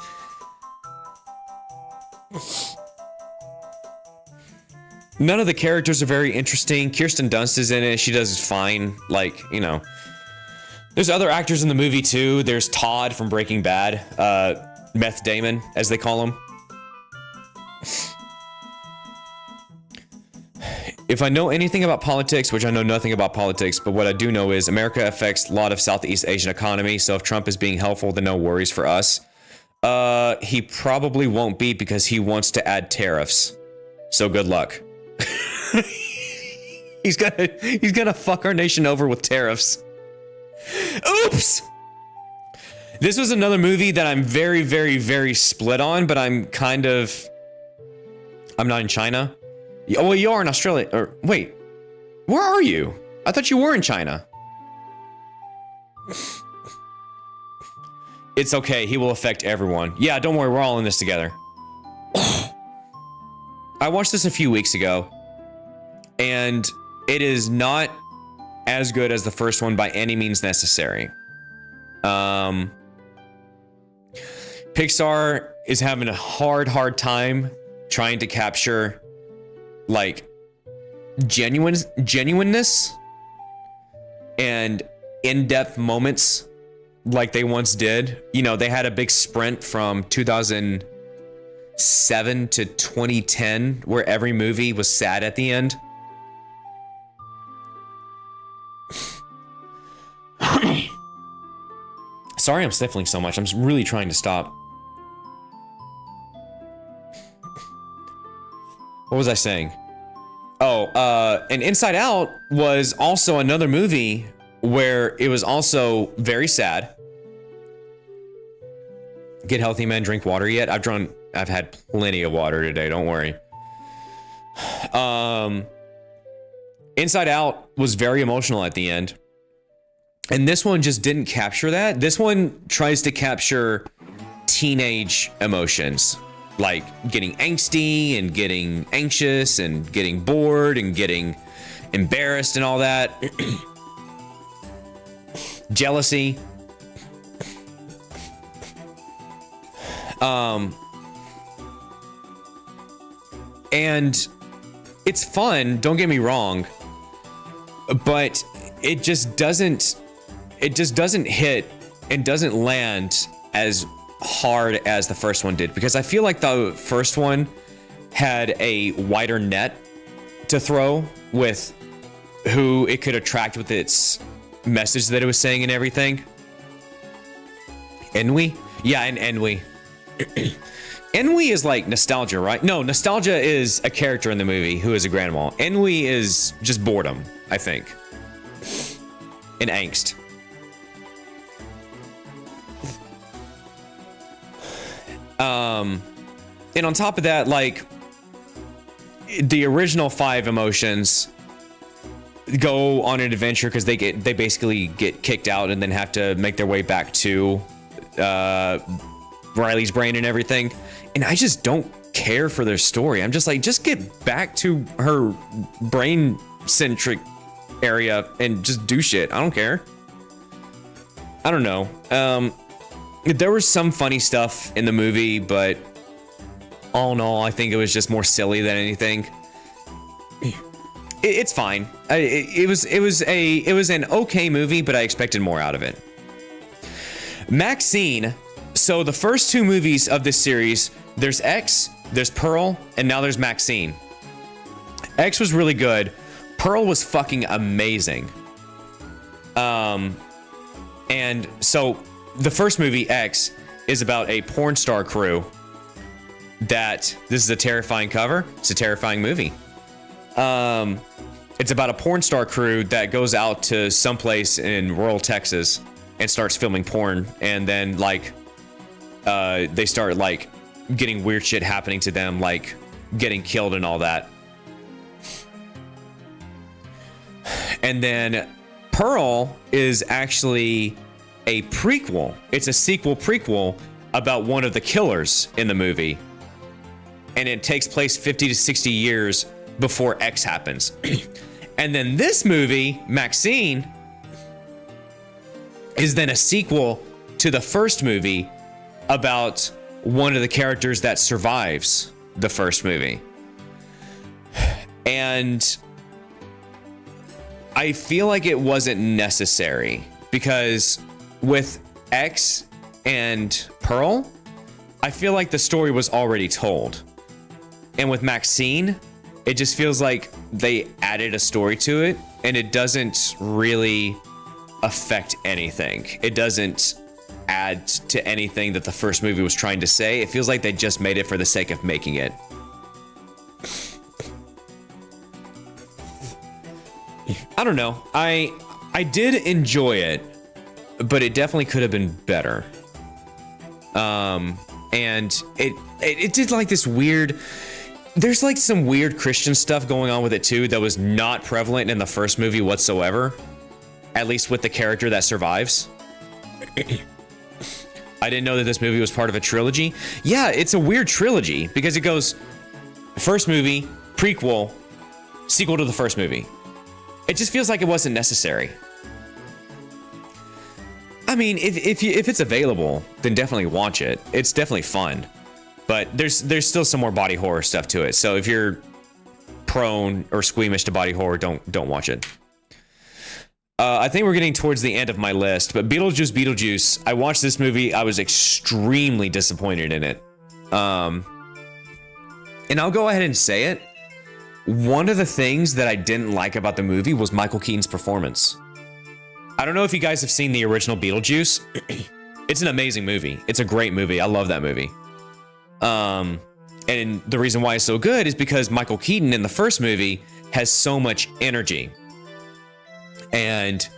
None of the characters are very interesting. Kirsten Dunst is in it. She does fine. Like, you know, there's other actors in the movie too. There's Todd from Breaking Bad, Meth Damon, as they call him. If I know anything about politics, which I know nothing about politics, but what I do know is America affects a lot of Southeast Asian economy. So if Trump is being helpful, then no worries for us. He probably won't be because he wants to add tariffs. So good luck. He's gonna fuck our nation over with tariffs. Oops! This was another movie that I'm very, very, very split on, but I'm not in China. Oh, well, you are in Australia. Or wait, where are you? I thought you were in China. It's okay. He will affect everyone. Yeah, don't worry. We're all in this together. I watched this a few weeks ago, and it is not as good as the first one by any means necessary. Pixar is having a hard time trying to capture, like, genuineness and in-depth moments like they once did. You know, they had a big sprint from 2007 to 2010 where every movie was sad at the end. Sorry I'm sniffling so much. I'm really trying to stop. What was I saying? Oh, and Inside Out was also another movie where it was also very sad. Get healthy, men, drink water yet? I've had plenty of water today, don't worry. Inside Out was very emotional at the end. And this one just didn't capture that. This one tries to capture teenage emotions, like getting angsty and getting anxious and getting bored and getting embarrassed and all that. Jealousy. And it's fun, don't get me wrong, but it just doesn't hit and doesn't land as hard as the first one did, because I feel like the first one had a wider net to throw with who it could attract with its message that it was saying and everything. Enwi? Yeah, and Enwi. Enwi is like nostalgia, right? No, nostalgia is a character in the movie who is a grandma. Enwi is just boredom, I think. And angst. And on top of that, like, the original 5 emotions go on an adventure because they basically get kicked out and then have to make their way back to Riley's brain and everything. And I just don't care for their story. I'm just like, just get back to her brain centric area and just do shit. I don't care. I don't know. There was some funny stuff in the movie, but all in all, I think it was just more silly than anything. It's fine. It was an okay movie, but I expected more out of it. Maxine. So the first two movies of this series, there's X, there's Pearl, and now there's Maxine. X was really good. Pearl was fucking amazing. And so the first movie, X, is about a porn star crew that, this is a terrifying cover. It's a terrifying movie. It's about a porn star crew that goes out to someplace in rural Texas and starts filming porn. And then like, they start like getting weird shit happening to them, like getting killed and all that. And then Pearl is actually a prequel. It's a sequel prequel about one of the killers in the movie. And it takes place 50 to 60 years before X happens. And then this movie, Maxine, is then a sequel to the first movie about one of the characters that survives the first movie. And I feel like it wasn't necessary because with X and Pearl, I feel like the story was already told. And with Maxine, it just feels like they added a story to it and it doesn't really affect anything. It doesn't add to anything that the first movie was trying to say. It feels like they just made it for the sake of making it. I don't know. I did enjoy it, but it definitely could have been better. And it did like this weird, there's like some weird Christian stuff going on with it too that was not prevalent in the first movie whatsoever, at least with the character that survives. I didn't know that this movie was part of a trilogy. Yeah, it's a weird trilogy because it goes first movie, prequel, sequel to the first movie. It just feels like it wasn't necessary. I mean, if it's available, then definitely watch it. It's definitely fun, but there's still some more body horror stuff to it. So if you're prone or squeamish to body horror, don't watch it. I think we're getting towards the end of my list, but Beetlejuice. I watched this movie. I was extremely disappointed in it. And I'll go ahead and say it. One of the things that I didn't like about the movie was Michael Keaton's performance. I don't know if you guys have seen the original Beetlejuice. It's an amazing movie. It's a great movie. I love that movie. And the reason why it's so good is because Michael Keaton in the first movie has so much energy. And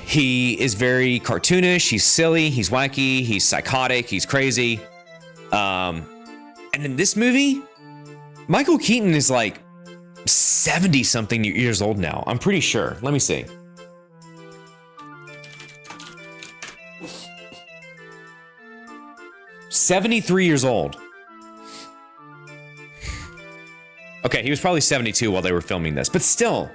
he is very cartoonish. He's silly. He's wacky. He's psychotic. He's crazy. And in this movie, Michael Keaton is like 70 something years old now. I'm pretty sure. Let me see. "73 years old. Okay, he was probably 72 while they were filming this, but still,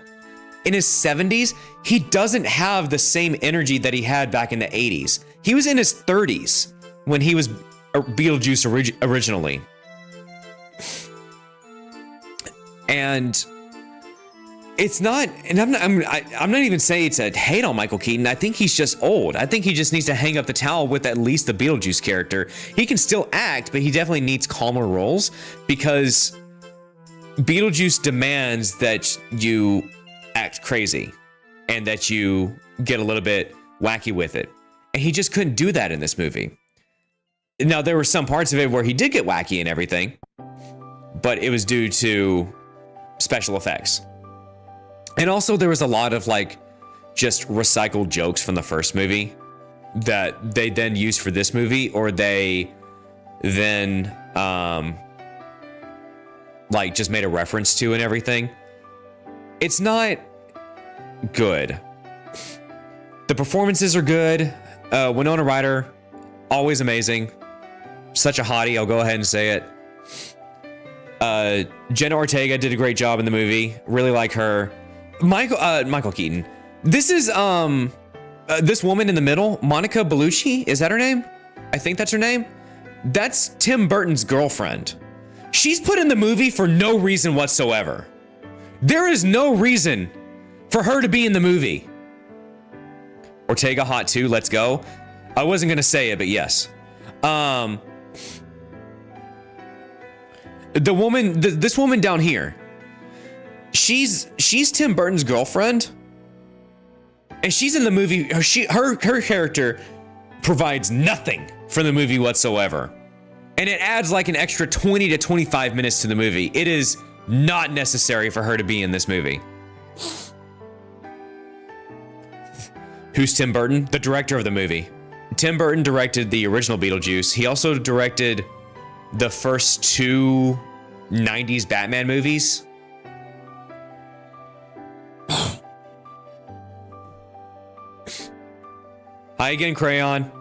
in his 70s, he doesn't have the same energy that he had back in the 80s. He was in his 30s when he was Beetlejuice originally. And it's not, and I'm not even saying it's a hate on Michael Keaton. I think he's just old. I think he just needs to hang up the towel with at least the Beetlejuice character. He can still act, but he definitely needs calmer roles because Beetlejuice demands that you act crazy and that you get a little bit wacky with it. And he just couldn't do that in this movie. Now, there were some parts of it where he did get wacky and everything, but it was due to special effects. And also there was a lot of like just recycled jokes from the first movie that they then used for this movie, or they then like just made a reference to and everything. It's not good. The performances are good. Winona Ryder, always amazing. such a hottie. I'll go ahead and say it. Jenna Ortega did a great job in the movie. Really like her. Michael Keaton. This is this woman in the middle, Monica Bellucci. Is that her name? I think that's her name. That's Tim Burton's girlfriend. She's put in the movie for no reason whatsoever. There is no reason for her to be in the movie. Ortega hot too. Let's go. I wasn't gonna say it, but yes. The woman, this woman down here, she's Tim Burton's girlfriend, and she's in the movie. Her character provides nothing for the movie whatsoever, and it adds like an extra 20 to 25 minutes to the movie. It is not necessary for her to be in this movie. Who's Tim Burton? The director of the movie. Tim Burton directed the original Beetlejuice. He also directed the first two 90s Batman movies. Hi again, Crayon.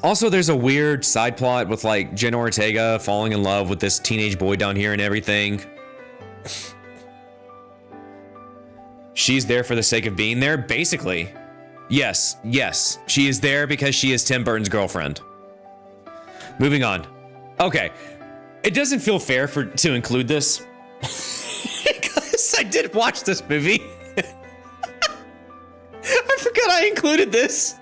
Also, there's a weird side plot with like Jenna Ortega falling in love with this teenage boy down here and everything. She's there for the sake of being there, basically. Yes, she is there because she is Tim Burton's girlfriend. Moving on. Okay, it doesn't feel fair to include this because I did watch this movie. I forgot I included this.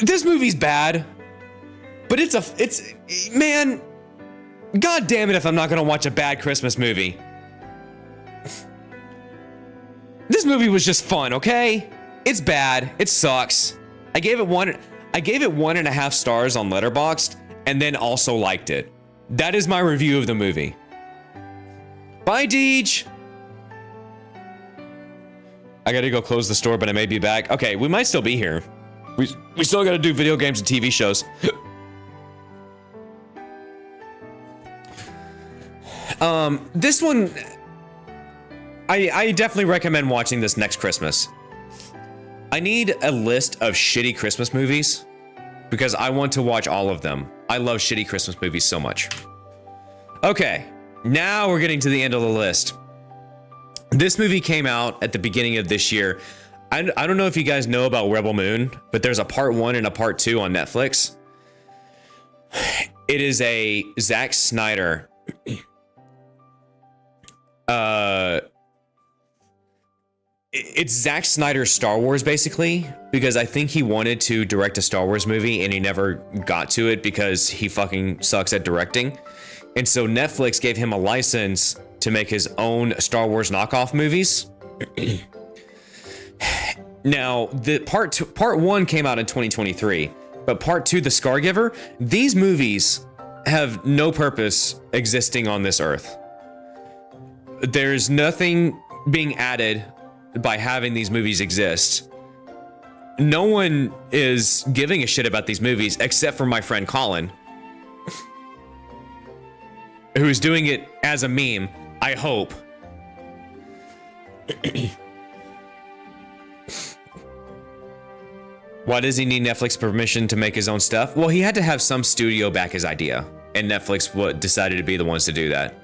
This movie's bad, but it's man, god damn it if I'm not gonna watch a bad Christmas movie. This movie was just fun, okay? It's bad, it sucks. I gave it 1.5 stars on Letterboxd and then also liked it. That is my review of the movie. Bye, Deej. I gotta go close the store, but I may be back. Okay, we might still be here. We still gotta do video games and TV shows. This one, I definitely recommend watching this next Christmas. I need a list of shitty Christmas movies because I want to watch all of them. I love shitty Christmas movies so much. Okay, now we're getting to the end of the list. This movie came out at the beginning of this year. I don't know if you guys know about Rebel Moon, but there's a part 1 and a part 2 on Netflix. It is a Zack Snyder. It's Zack Snyder's Star Wars, basically, because I think he wanted to direct a Star Wars movie and he never got to it because he fucking sucks at directing. And so Netflix gave him a license to make his own Star Wars knockoff movies. Now, the part 1 came out in 2023, but part 2, The Scargiver, these movies have no purpose existing on this earth. There's nothing being added by having these movies exist. No one is giving a shit about these movies except for my friend Colin, who's doing it as a meme, I hope. Why does he need Netflix permission to make his own stuff? Well, he had to have some studio back his idea, and Netflix decided to be the ones to do that.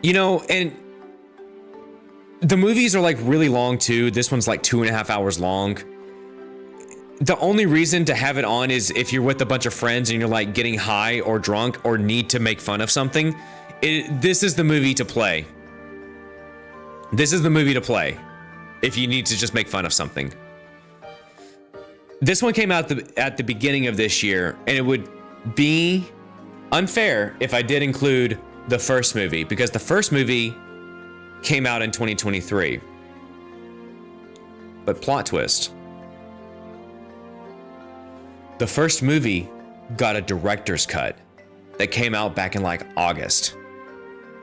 You know, and the movies are like really long too. This one's like 2.5 hours long. The only reason to have it on is if you're with a bunch of friends and you're like getting high or drunk or need to make fun of something. This is the movie to play. This is the movie to play if you need to just make fun of something. This one came out at the beginning of this year, and it would be unfair if I did include the first movie, because the first movie came out in 2023. But plot twist. The first movie got a director's cut that came out back in like August.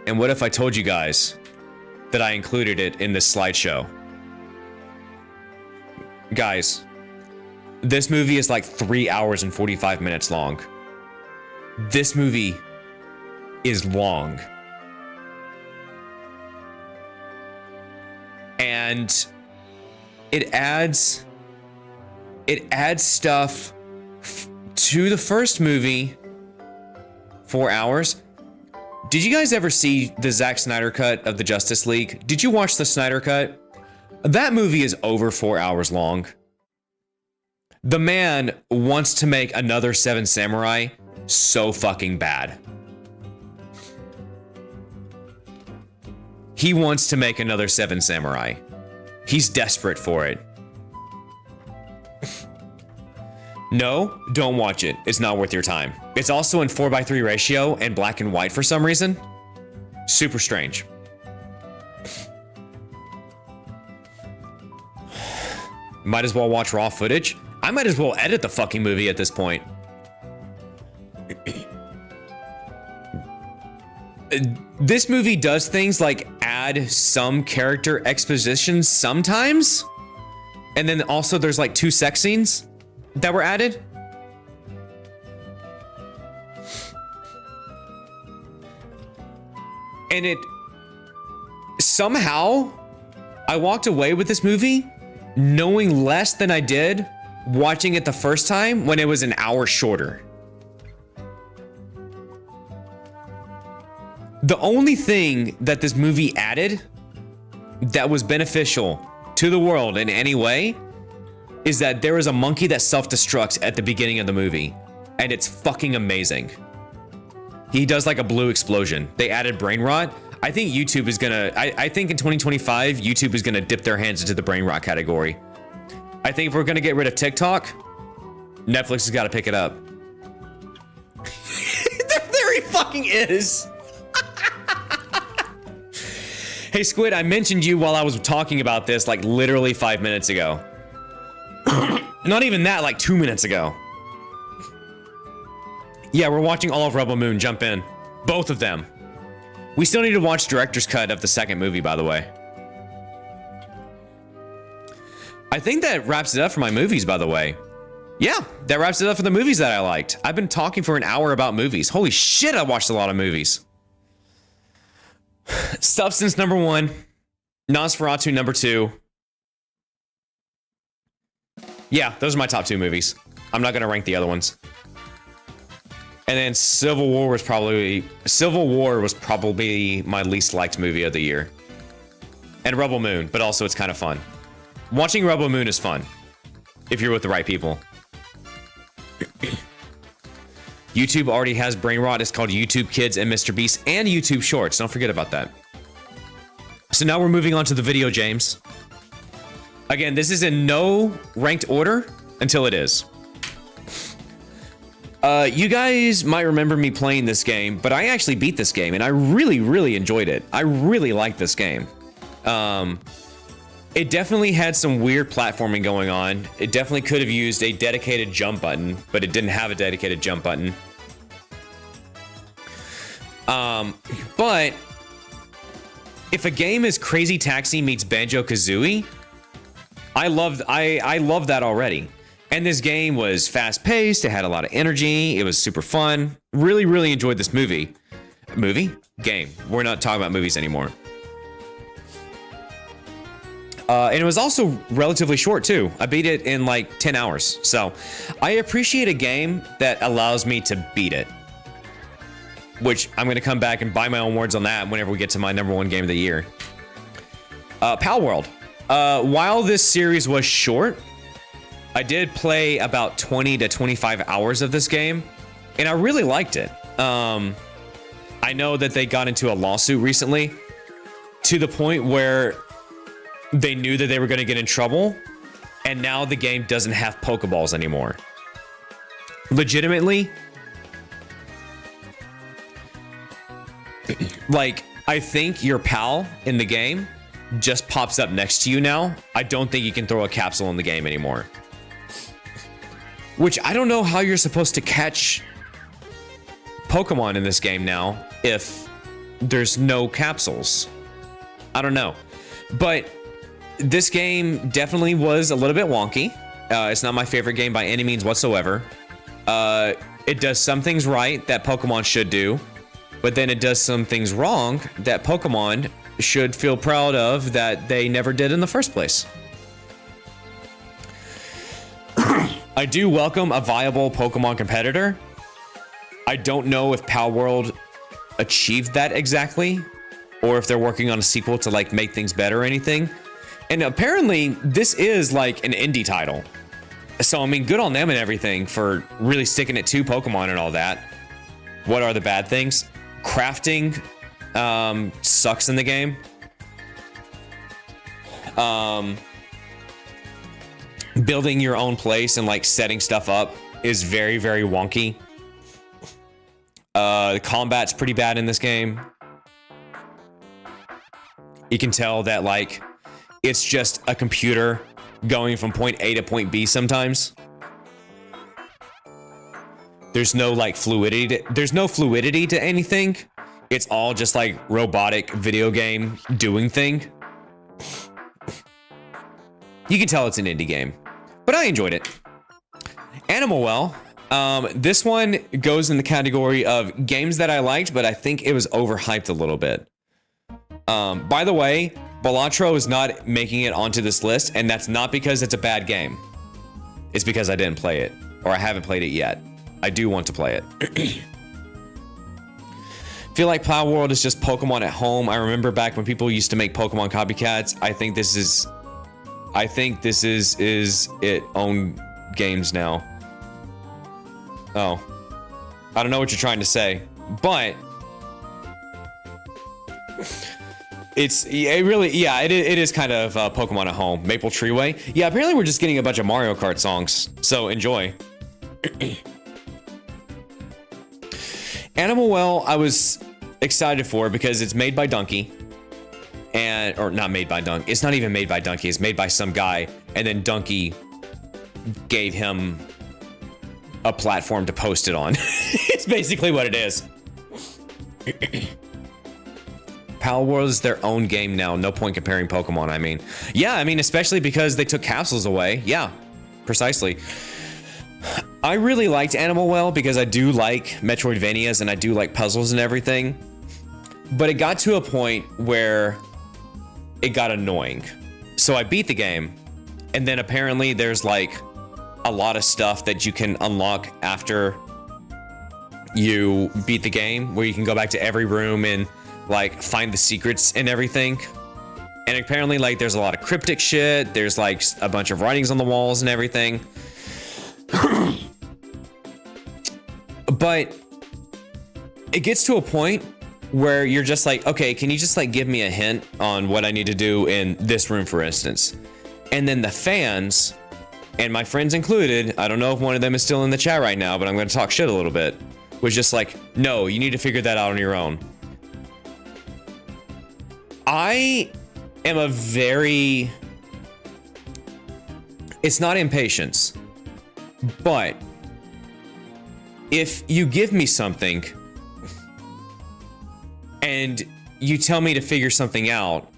And what if I told you guys that I included it in this slideshow? Guys, this movie is like 3 hours and 45 minutes long. This movie is long. And it adds stuff to the first movie. 4 hours. Did you guys ever see the Zack Snyder cut of the Justice League? Did you watch the Snyder cut? That movie is over 4 hours long. The man wants to make another Seven Samurai so fucking bad. He wants to make another Seven Samurai. He's desperate for it. No, don't watch it. It's not worth your time. It's also in 4:3 ratio and black and white for some reason. Super strange. Might as well watch raw footage. I might as well edit the fucking movie at this point. This movie does things like add some character exposition sometimes. And then also there's like 2 sex scenes that were added. And it somehow I walked away with this movie knowing less than I did watching it the first time when it was an hour shorter. The only thing that this movie added that was beneficial to the world in any way is that there is a monkey that self-destructs at the beginning of the movie, and it's fucking amazing. He does like a blue explosion. They added brain rot. I think YouTube is gonna, I think in 2025, YouTube is gonna dip their hands into the brain rot category. I think if we're gonna get rid of TikTok, Netflix has gotta pick it up. There he fucking is. Hey Squid, I mentioned you while I was talking about this like literally 5 minutes ago. Not even that, like 2 minutes ago. Yeah, we're watching all of Rebel Moon. Jump in. Both of them. We still need to watch director's cut of the second movie, by the way. I think that wraps it up for my movies, by the way. Yeah, that wraps it up for the movies that I liked. I've been talking for an hour about movies. Holy shit, I watched a lot of movies. Substance number 1. Nosferatu number 2. Yeah, those are my top 2 movies. I'm not gonna rank the other ones. And then Civil War was probably my least liked movie of the year. And Rebel Moon, but also it's kind of fun. Watching Rebel Moon is fun if you're with the right people. YouTube already has brain rot. It's called YouTube Kids and Mr. Beast and YouTube Shorts. Don't forget about that. So now we're moving on to the video, James. Again, this is in no ranked order until it is. You guys might remember me playing this game, but I actually beat this game and I really, really enjoyed it. I really liked this game. It definitely had some weird platforming going on. It definitely could have used a dedicated jump button, but it didn't have a dedicated jump button. But if a game is Crazy Taxi meets Banjo-Kazooie, I love that already. And this game was fast-paced, it had a lot of energy, it was super fun. Really, really enjoyed this movie. Game. We're not talking about movies anymore. And it was also relatively short too. I beat it in like 10 hours. So I appreciate a game that allows me to beat it. Which I'm gonna come back and buy my own words on that whenever we get to my #1 game of the year. Palworld. While this series was short, I did play about 20 to 25 hours of this game, and I really liked it. I know that they got into a lawsuit recently to the point where they knew that they were going to get in trouble, and now the game doesn't have Pokeballs anymore. Legitimately, like, I think your pal in the game just pops up next to you now. I don't think you can throw a capsule in the game anymore. Which I don't know how you're supposed to catch Pokemon in this game now if there's no capsules. I don't know. But this game definitely was a little bit wonky. It's not my favorite game by any means whatsoever. It does some things right that Pokemon should do. but then it does some things wrong that Pokemon should feel proud of that they never did in the first place. I do welcome a viable Pokemon competitor. I don't know if Palworld achieved that exactly, or if they're working on a sequel to like make things better or anything. And apparently this is like an indie title. So I mean, good on them and everything for really sticking it to Pokemon and all that. What are the bad things? Crafting sucks in the game. Building your own place and like setting stuff up is very, very wonky. The combat's pretty bad in this game. You can tell that like it's just a computer going from point A to point B sometimes. There's no like fluidity. There's no fluidity to anything. It's all just like robotic video game doing thing. You can tell it's an indie game, but I enjoyed it. Animal Well. This one goes in the category of games that I liked, but I think it was overhyped a little bit. By the way, Balatro is not making it onto this list, and that's not because it's a bad game. It's because I didn't play it, or I haven't played it yet. I do want to play it. Feel like Palworld is just Pokemon at home. I remember back when people used to make Pokemon copycats. I think this is it own games now. Oh, I don't know what you're trying to say, but it is kind of Pokemon at home. Maple Treeway. Yeah, apparently we're just getting a bunch of Mario Kart songs, so enjoy. Animal Well, I was excited for because it's made by Donkey, or not made by Donkey. It's not even made by Donkey. It's made by some guy, and then Donkey gave him a platform to post it on. It's basically what it is. Palworld is their own game now. No point comparing Pokemon, I mean. Yeah, I mean, especially because they took capsules away. Yeah, precisely. I really liked Animal Well because I do like Metroidvanias and I do like puzzles and everything. But it got to a point where it got annoying. So I beat the game, and then apparently there's like a lot of stuff that you can unlock after you beat the game, where you can go back to every room and like find the secrets and everything. And apparently like there's a lot of cryptic shit. There's like a bunch of writings on the walls and everything. But it gets to a point where you're just like, okay, can you just like give me a hint on what I need to do in this room, for instance? And then the fans, and my friends included, I don't know if one of them is still in the chat right now, but I'm going to talk shit a little bit, was just like, no, you need to figure that out on your own. I am a very, it's not impatience, but if you give me something and you tell me to figure something out,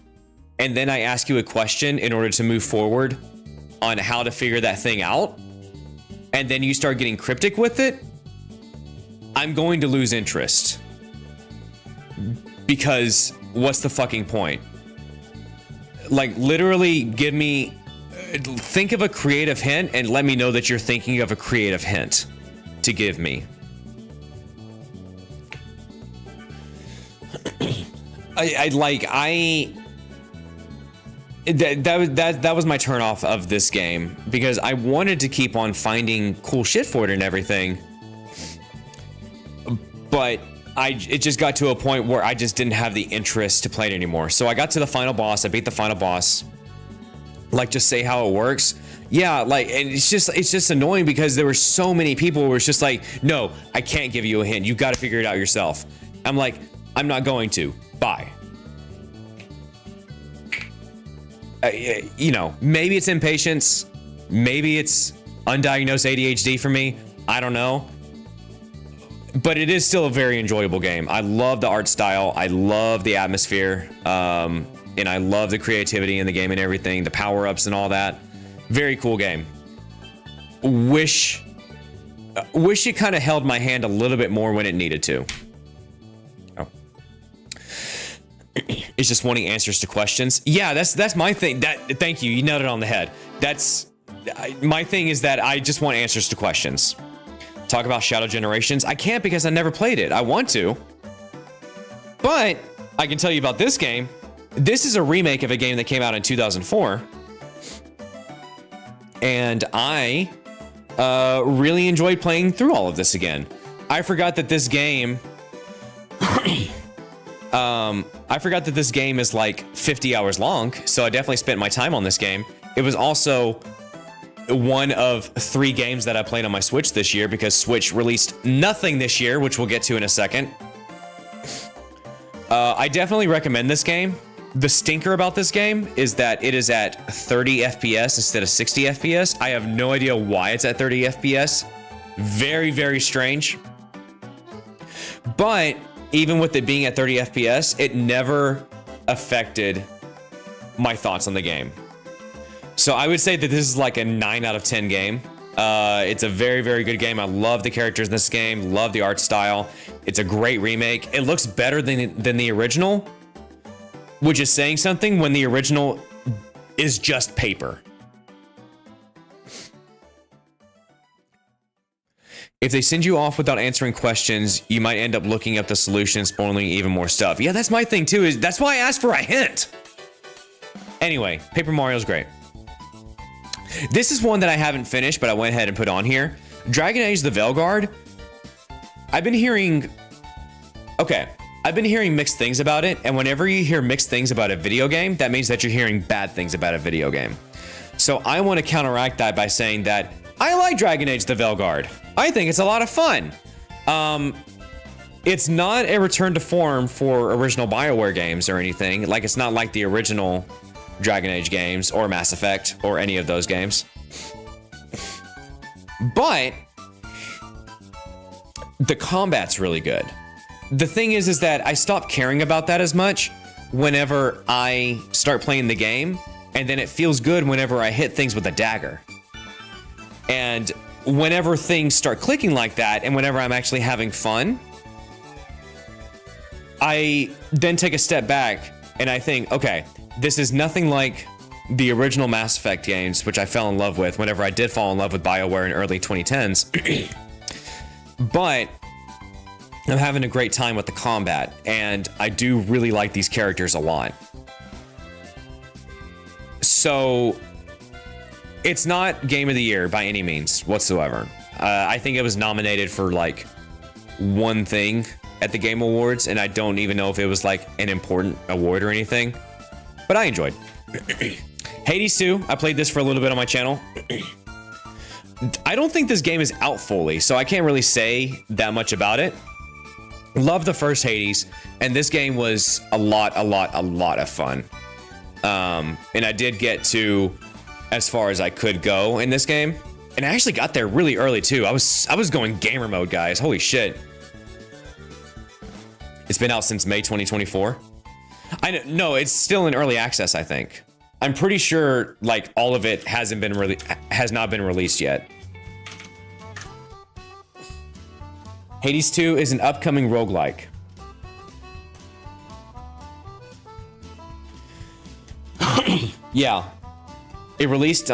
and then I ask you a question in order to move forward on how to figure that thing out, and then you start getting cryptic with it, I'm going to lose interest. Because what's the fucking point? Like, literally give me, think of a creative hint and let me know that you're thinking of a creative hint to give me. That was my turn off of this game, because I wanted to keep on finding cool shit for it and everything, but it just got to a point where I just didn't have the interest to play it anymore. So I got to the final boss. I beat the final boss. Like, just say how it works. Yeah, like, and it's just annoying because there were so many people who were just like, no, I can't give you a hint. You got to figure it out yourself. I'm like, I'm not going to. Bye. You know, maybe it's impatience. Maybe it's undiagnosed ADHD for me. I don't know. But it is still a very enjoyable game. I love the art style. I love the atmosphere. And I love the creativity in the game and everything. The power-ups and all that. Very cool game. Wish it kind of held my hand a little bit more when it needed to. is just wanting answers to questions. Yeah, that's my thing. Thank you. You nailed it on the head. My thing is that I just want answers to questions. Talk about Shadow Generations. I can't because I never played it. I want to. But I can tell you about this game. This is a remake of a game that came out in 2004. And I really enjoyed playing through all of this again. I forgot that this game is like 50 hours long, so I definitely spent my time on this game. It was also one of 3 games that I played on my Switch this year because Switch released nothing this year, which we'll get to in a second. I definitely recommend this game. The stinker about this game is that it is at 30 FPS instead of 60 FPS. I have no idea why it's at 30 FPS. Very, very strange. But even with it being at 30 FPS, it never affected my thoughts on the game. So I would say that this is like a 9 out of 10 game. It's a very, very good game. I love the characters in this game, love the art style. It's a great remake. It looks better than the original, which is saying something when the original is just paper. If they send you off without answering questions, you might end up looking up the solution, spoiling even more stuff. Yeah, that's my thing too. That's why I asked for a hint. Anyway, Paper Mario's great. This is one that I haven't finished, but I went ahead and put on here. Dragon Age the Veilguard. I've been hearing mixed things about it, and whenever you hear mixed things about a video game, that means that you're hearing bad things about a video game. So I want to counteract that by saying that I like Dragon Age the Veilguard. I think it's a lot of fun. It's not a return to form for original BioWare games or anything. Like, it's not like the original Dragon Age games or Mass Effect or any of those games. But the combat's really good. The thing is that I stop caring about that as much whenever I start playing the game, and then it feels good whenever I hit things with a dagger. And whenever things start clicking like that, and whenever I'm actually having fun, I then take a step back and I think, okay, this is nothing like the original Mass Effect games, which I fell in love with whenever I did fall in love with BioWare in early 2010s. But I'm having a great time with the combat, and I do really like these characters a lot. So it's not Game of the Year by any means whatsoever. I think it was nominated for like one thing at the Game Awards, and I don't even know if it was like an important award or anything, but I enjoyed. Hades 2, I played this for a little bit on my channel. I don't think this game is out fully, so I can't really say that much about it. Love the first Hades, and this game was a lot of fun. And I did get to as far as I could go in this game, and I actually got there really early too. I was going gamer mode, guys. Holy shit. It's been out since May 2024. No, it's still in early access, I think. I'm pretty sure like all of it has not been released yet. Hades 2 is an upcoming roguelike. Yeah. It released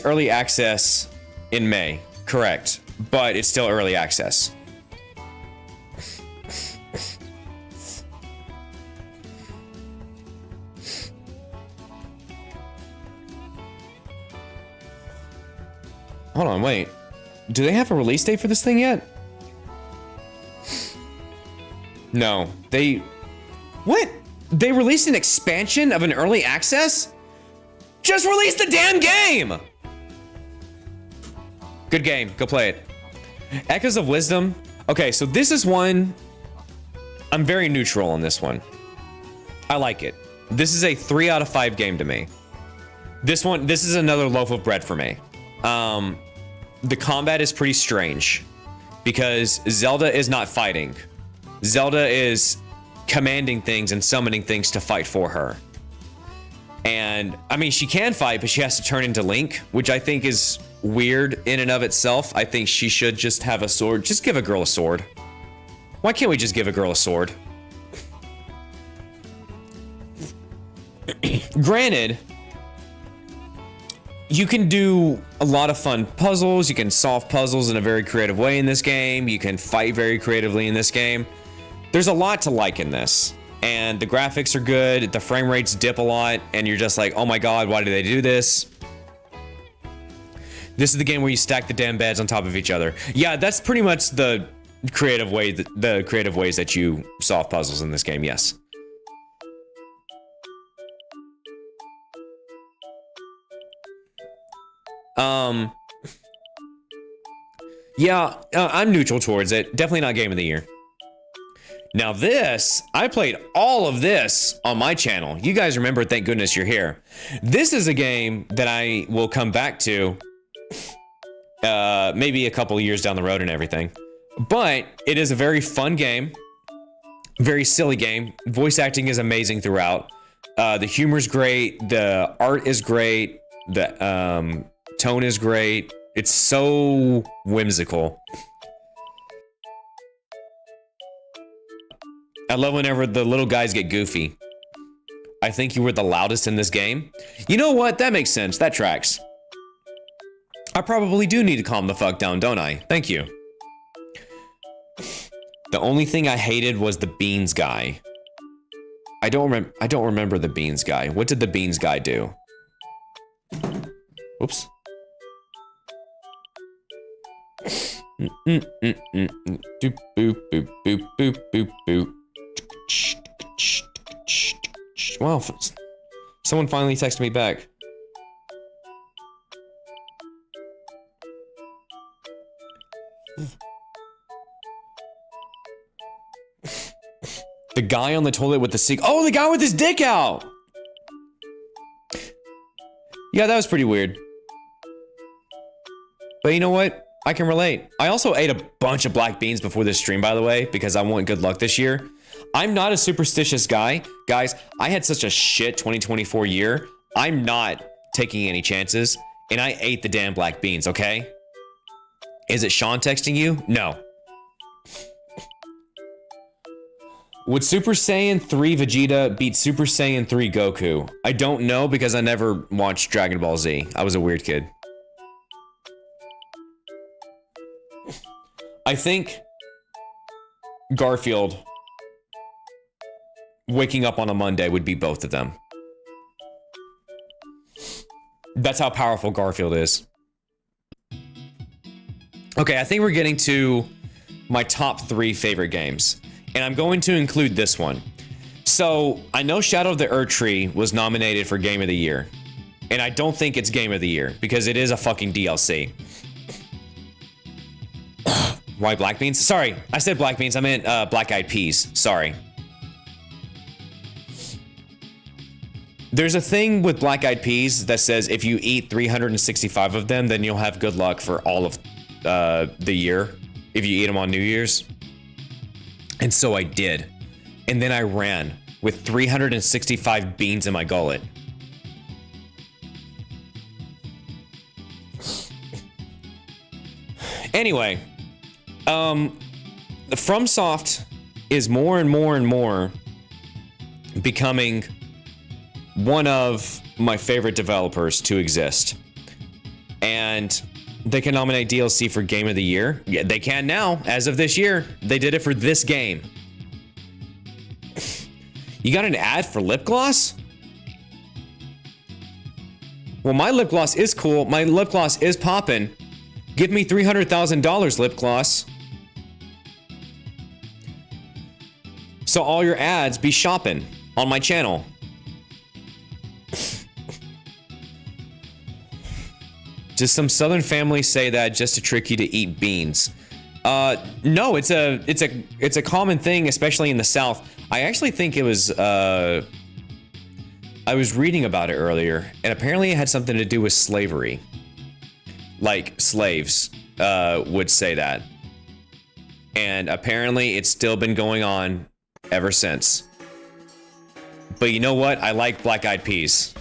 early access in May. Correct. But it's still early access. Hold on, wait. Do they have a release date for this thing yet? No. What? They released an expansion of an early access? Just release the damn game! Good game. Go play it. Echoes of Wisdom. Okay, so this is one... I'm very neutral on this one. I like it. This is a 3 out of 5 game to me. This is another loaf of bread for me. The combat is pretty strange because Zelda is not fighting. Zelda is commanding things and summoning things to fight for her. And I mean, she can fight, but she has to turn into Link, which I think is weird in and of itself. I think she should just have a sword. Just give a girl a sword. Why can't we just give a girl a sword? Granted, you can do a lot of fun puzzles. You can solve puzzles in a very creative way in this game. You can fight very creatively in this game. There's a lot to like in this. And the graphics are good. The frame rates dip a lot. And you're just like, oh my God, why did they do this? This is the game where you stack the damn beds on top of each other. Yeah, that's pretty much the creative way, the creative ways that you solve puzzles in this game, yes. Yeah, I'm neutral towards it. Definitely not game of the year. Now this, I played all of this on my channel. You guys remember, thank goodness you're here. This is a game that I will come back to maybe a couple years down the road and everything. But it is a very fun game, very silly game. Voice acting is amazing throughout. The humor's great, the art is great, the tone is great. It's so whimsical. I love whenever the little guys get goofy. I think you were the loudest in this game. You know what? That makes sense. That tracks. I probably do need to calm the fuck down, don't I? Thank you. The only thing I hated was the beans guy. I don't remember the beans guy. What did the beans guy do? Oops. Doop boop boop boop boop boop boop. Wow, someone finally texted me back. The guy on the toilet with the sick. Oh, the guy with his dick out. Yeah, that was pretty weird. But you know what? I can relate. I also ate a bunch of black beans before this stream, by the way, because I want good luck this year. I'm not a superstitious guy. Guys, I had such a shit 2024 year. I'm not taking any chances, and I ate the damn black beans, okay? Is it Sean texting you? No. Would Super Saiyan 3 Vegeta beat Super Saiyan 3 Goku? I don't know because I never watched Dragon Ball Z. I was a weird kid. I think Garfield waking up on a Monday would be both of them. That's how powerful Garfield is. Okay, I think we're getting to my top 3 favorite games. And I'm going to include this one. So, I know Shadow of the Erdtree was nominated for Game of the Year. And I don't think it's Game of the Year, because it is a fucking DLC. Why black beans? Sorry, I said black beans. I meant black eyed peas. Sorry. There's a thing with black eyed peas that says if you eat 365 of them, then you'll have good luck for all of the year if you eat them on New Year's. And so I did. And then I ran with 365 beans in my gullet. Anyway. FromSoft is more and more and more becoming one of my favorite developers to exist. And they can nominate DLC for Game of the Year. Yeah, they can now, as of this year. They did it for this game. You got an ad for lip gloss? Well, my lip gloss is cool. My lip gloss is poppin'. Give me $300,000 lip gloss. So all your ads be shopping on my channel. Does some Southern family say that just to trick you to eat beans? No, it's a common thing, especially in the South. I actually think it was I was reading about it earlier, and apparently it had something to do with slavery. Like slaves would say that. And apparently it's still been going on ever since. But you know what? I like black eyed peas.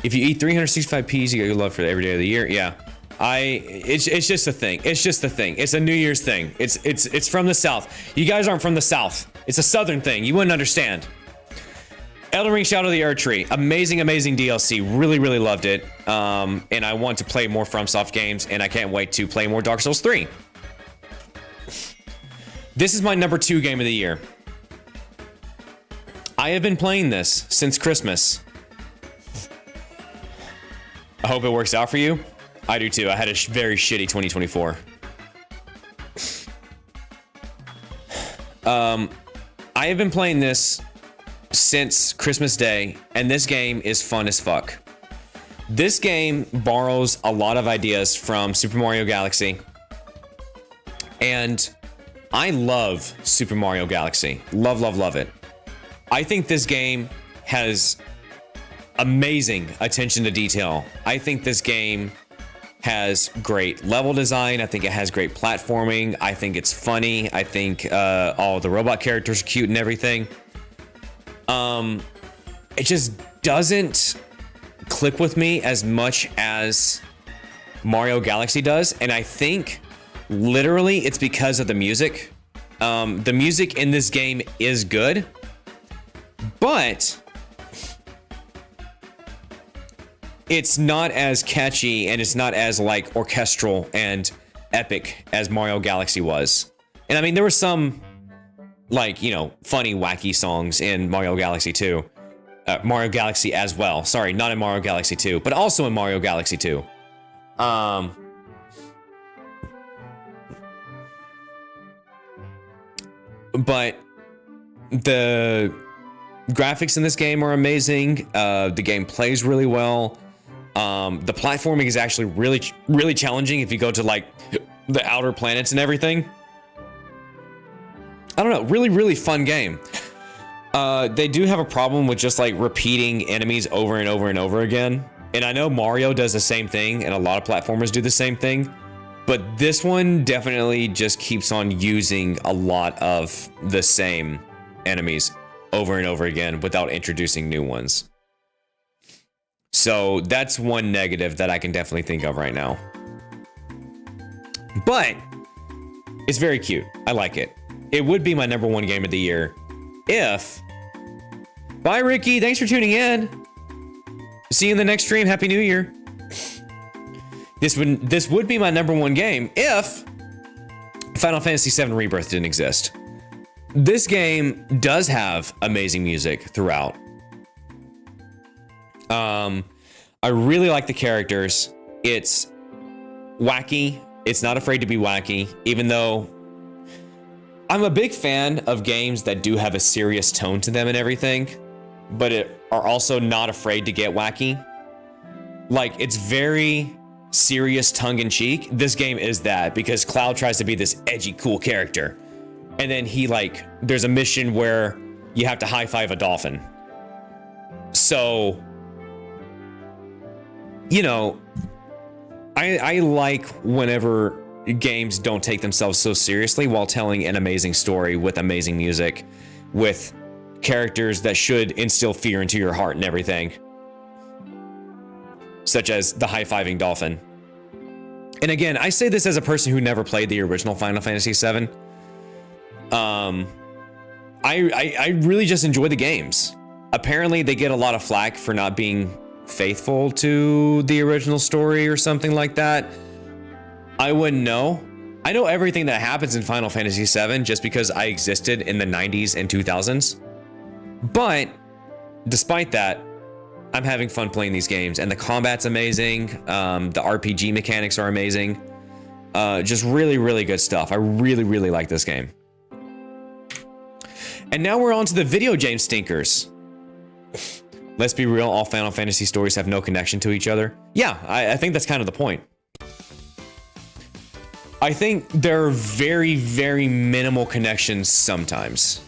If you eat 365 peas, you got your love for every day of the year. Yeah. It's just a thing. It's just a thing. It's a New Year's thing. It's from the South. You guys aren't from the South. It's a Southern thing. You wouldn't understand. Elden Ring Shadow of the Erdtree. Amazing, amazing DLC. Really, really loved it. And I want to play more FromSoft games, and I can't wait to play more Dark Souls 3. This is my number 2 game of the year. I have been playing this since Christmas. I hope it works out for you. I do too. I had a very shitty 2024. I have been playing this since Christmas Day, and this game is fun as fuck. This game borrows a lot of ideas from Super Mario Galaxy, and I love Super Mario Galaxy. Love, love, love it. I think this game has amazing attention to detail. I think this game has great level design. I think it has great platforming. I think it's funny. I think all the robot characters are cute and everything. It just doesn't click with me as much as Mario Galaxy does, and I think literally it's because of the music. The music in this game is good, but it's not as catchy and it's not as like orchestral and epic as Mario Galaxy was. And I mean, there were some like, you know, funny, wacky songs in Mario Galaxy 2. Mario Galaxy as well. Sorry, not in Mario Galaxy 2, but also in Mario Galaxy 2. But the graphics in this game are amazing. The game plays really well. The platforming is actually really challenging if you go to like the outer planets and everything. I don't know, really fun game. They do have a problem with just like repeating enemies over and over and over again. And I know Mario does the same thing, and a lot of platformers do the same thing. But this one definitely just keeps on using a lot of the same enemies over and over again without introducing new ones. So that's one negative that I can definitely think of right now. But it's very cute. I like it. It would be my number 1 game of the year if... Bye, Ricky. Thanks for tuning in. See you in the next stream. Happy New Year. This would be my number 1 game if Final Fantasy VII Rebirth didn't exist. This game does have amazing music throughout. I really like the characters. It's wacky. It's not afraid to be wacky, even though I'm a big fan of games that do have a serious tone to them and everything, but are also not afraid to get wacky. Like, it's very serious, tongue-in-cheek. This game is that, because Cloud tries to be this edgy, cool character. And then there's a mission where you have to high-five a dolphin. So, you know, I like whenever games don't take themselves so seriously while telling an amazing story with amazing music, with characters that should instill fear into your heart and everything. Such as the high-fiving dolphin. And again, I say this as a person who never played the original Final Fantasy VII. I really just enjoy the games. Apparently, they get a lot of flack for not being faithful to the original story or something like that. I wouldn't know. I know everything that happens in Final Fantasy VII just because I existed in the 90s and 2000s. But despite that, I'm having fun playing these games, and the combat's amazing. The RPG mechanics are amazing. Just really good stuff. I really like this game. And now we're on to the video game stinkers. Let's be real, all Final Fantasy stories have no connection to each other. Yeah, I think that's kind of the point. I think there are very minimal connections sometimes.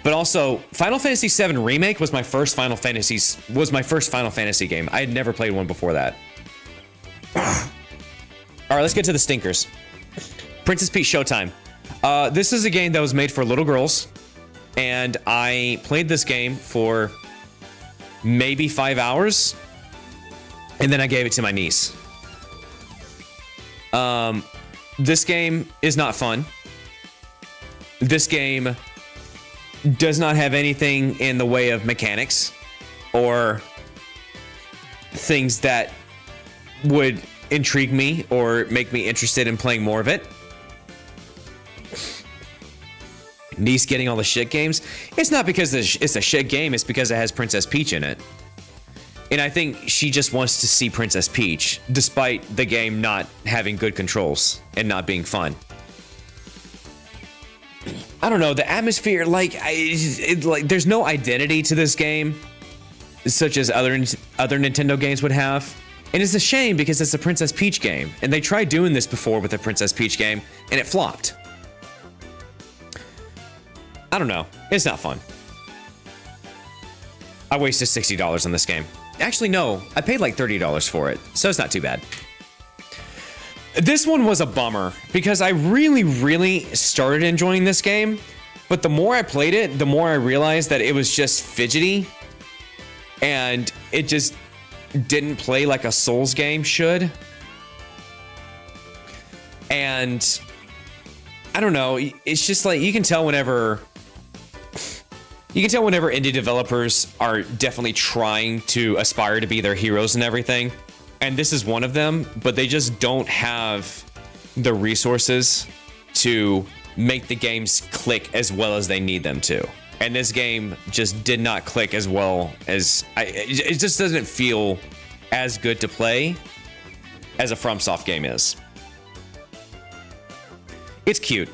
But also, Final Fantasy VII Remake was my first Final Fantasy game. I had never played one before that. All right, let's get to the stinkers. Princess Peach Showtime. This is a game that was made for little girls, and I played this game for maybe 5 hours, and then I gave it to my niece. This game is not fun. This game does not have anything in the way of mechanics or things that would intrigue me or make me interested in playing more of it. Niece getting all the shit games. It's not because it's a shit game, it's because it has Princess Peach in it. And I think she just wants to see Princess Peach, despite the game not having good controls and not being fun. I don't know, the atmosphere, like, there's no identity to this game, such as other Nintendo games would have. And it's a shame because it's a Princess Peach game. And they tried doing this before with a Princess Peach game, and it flopped. I don't know. It's not fun. I wasted $60 on this game. Actually, no. I paid like $30 for it, so it's not too bad. This one was a bummer because I really started enjoying this game, but the more I played it, the more I realized that it was just fidgety and it just didn't play like a Souls game should. And I don't know, it's just like you can tell whenever indie developers are definitely trying to aspire to be their heroes and everything. And this is one of them, but they just don't have the resources to make the games click as well as they need them to. And this game just did not click as well as it just doesn't feel as good to play as a FromSoft game is. It's cute.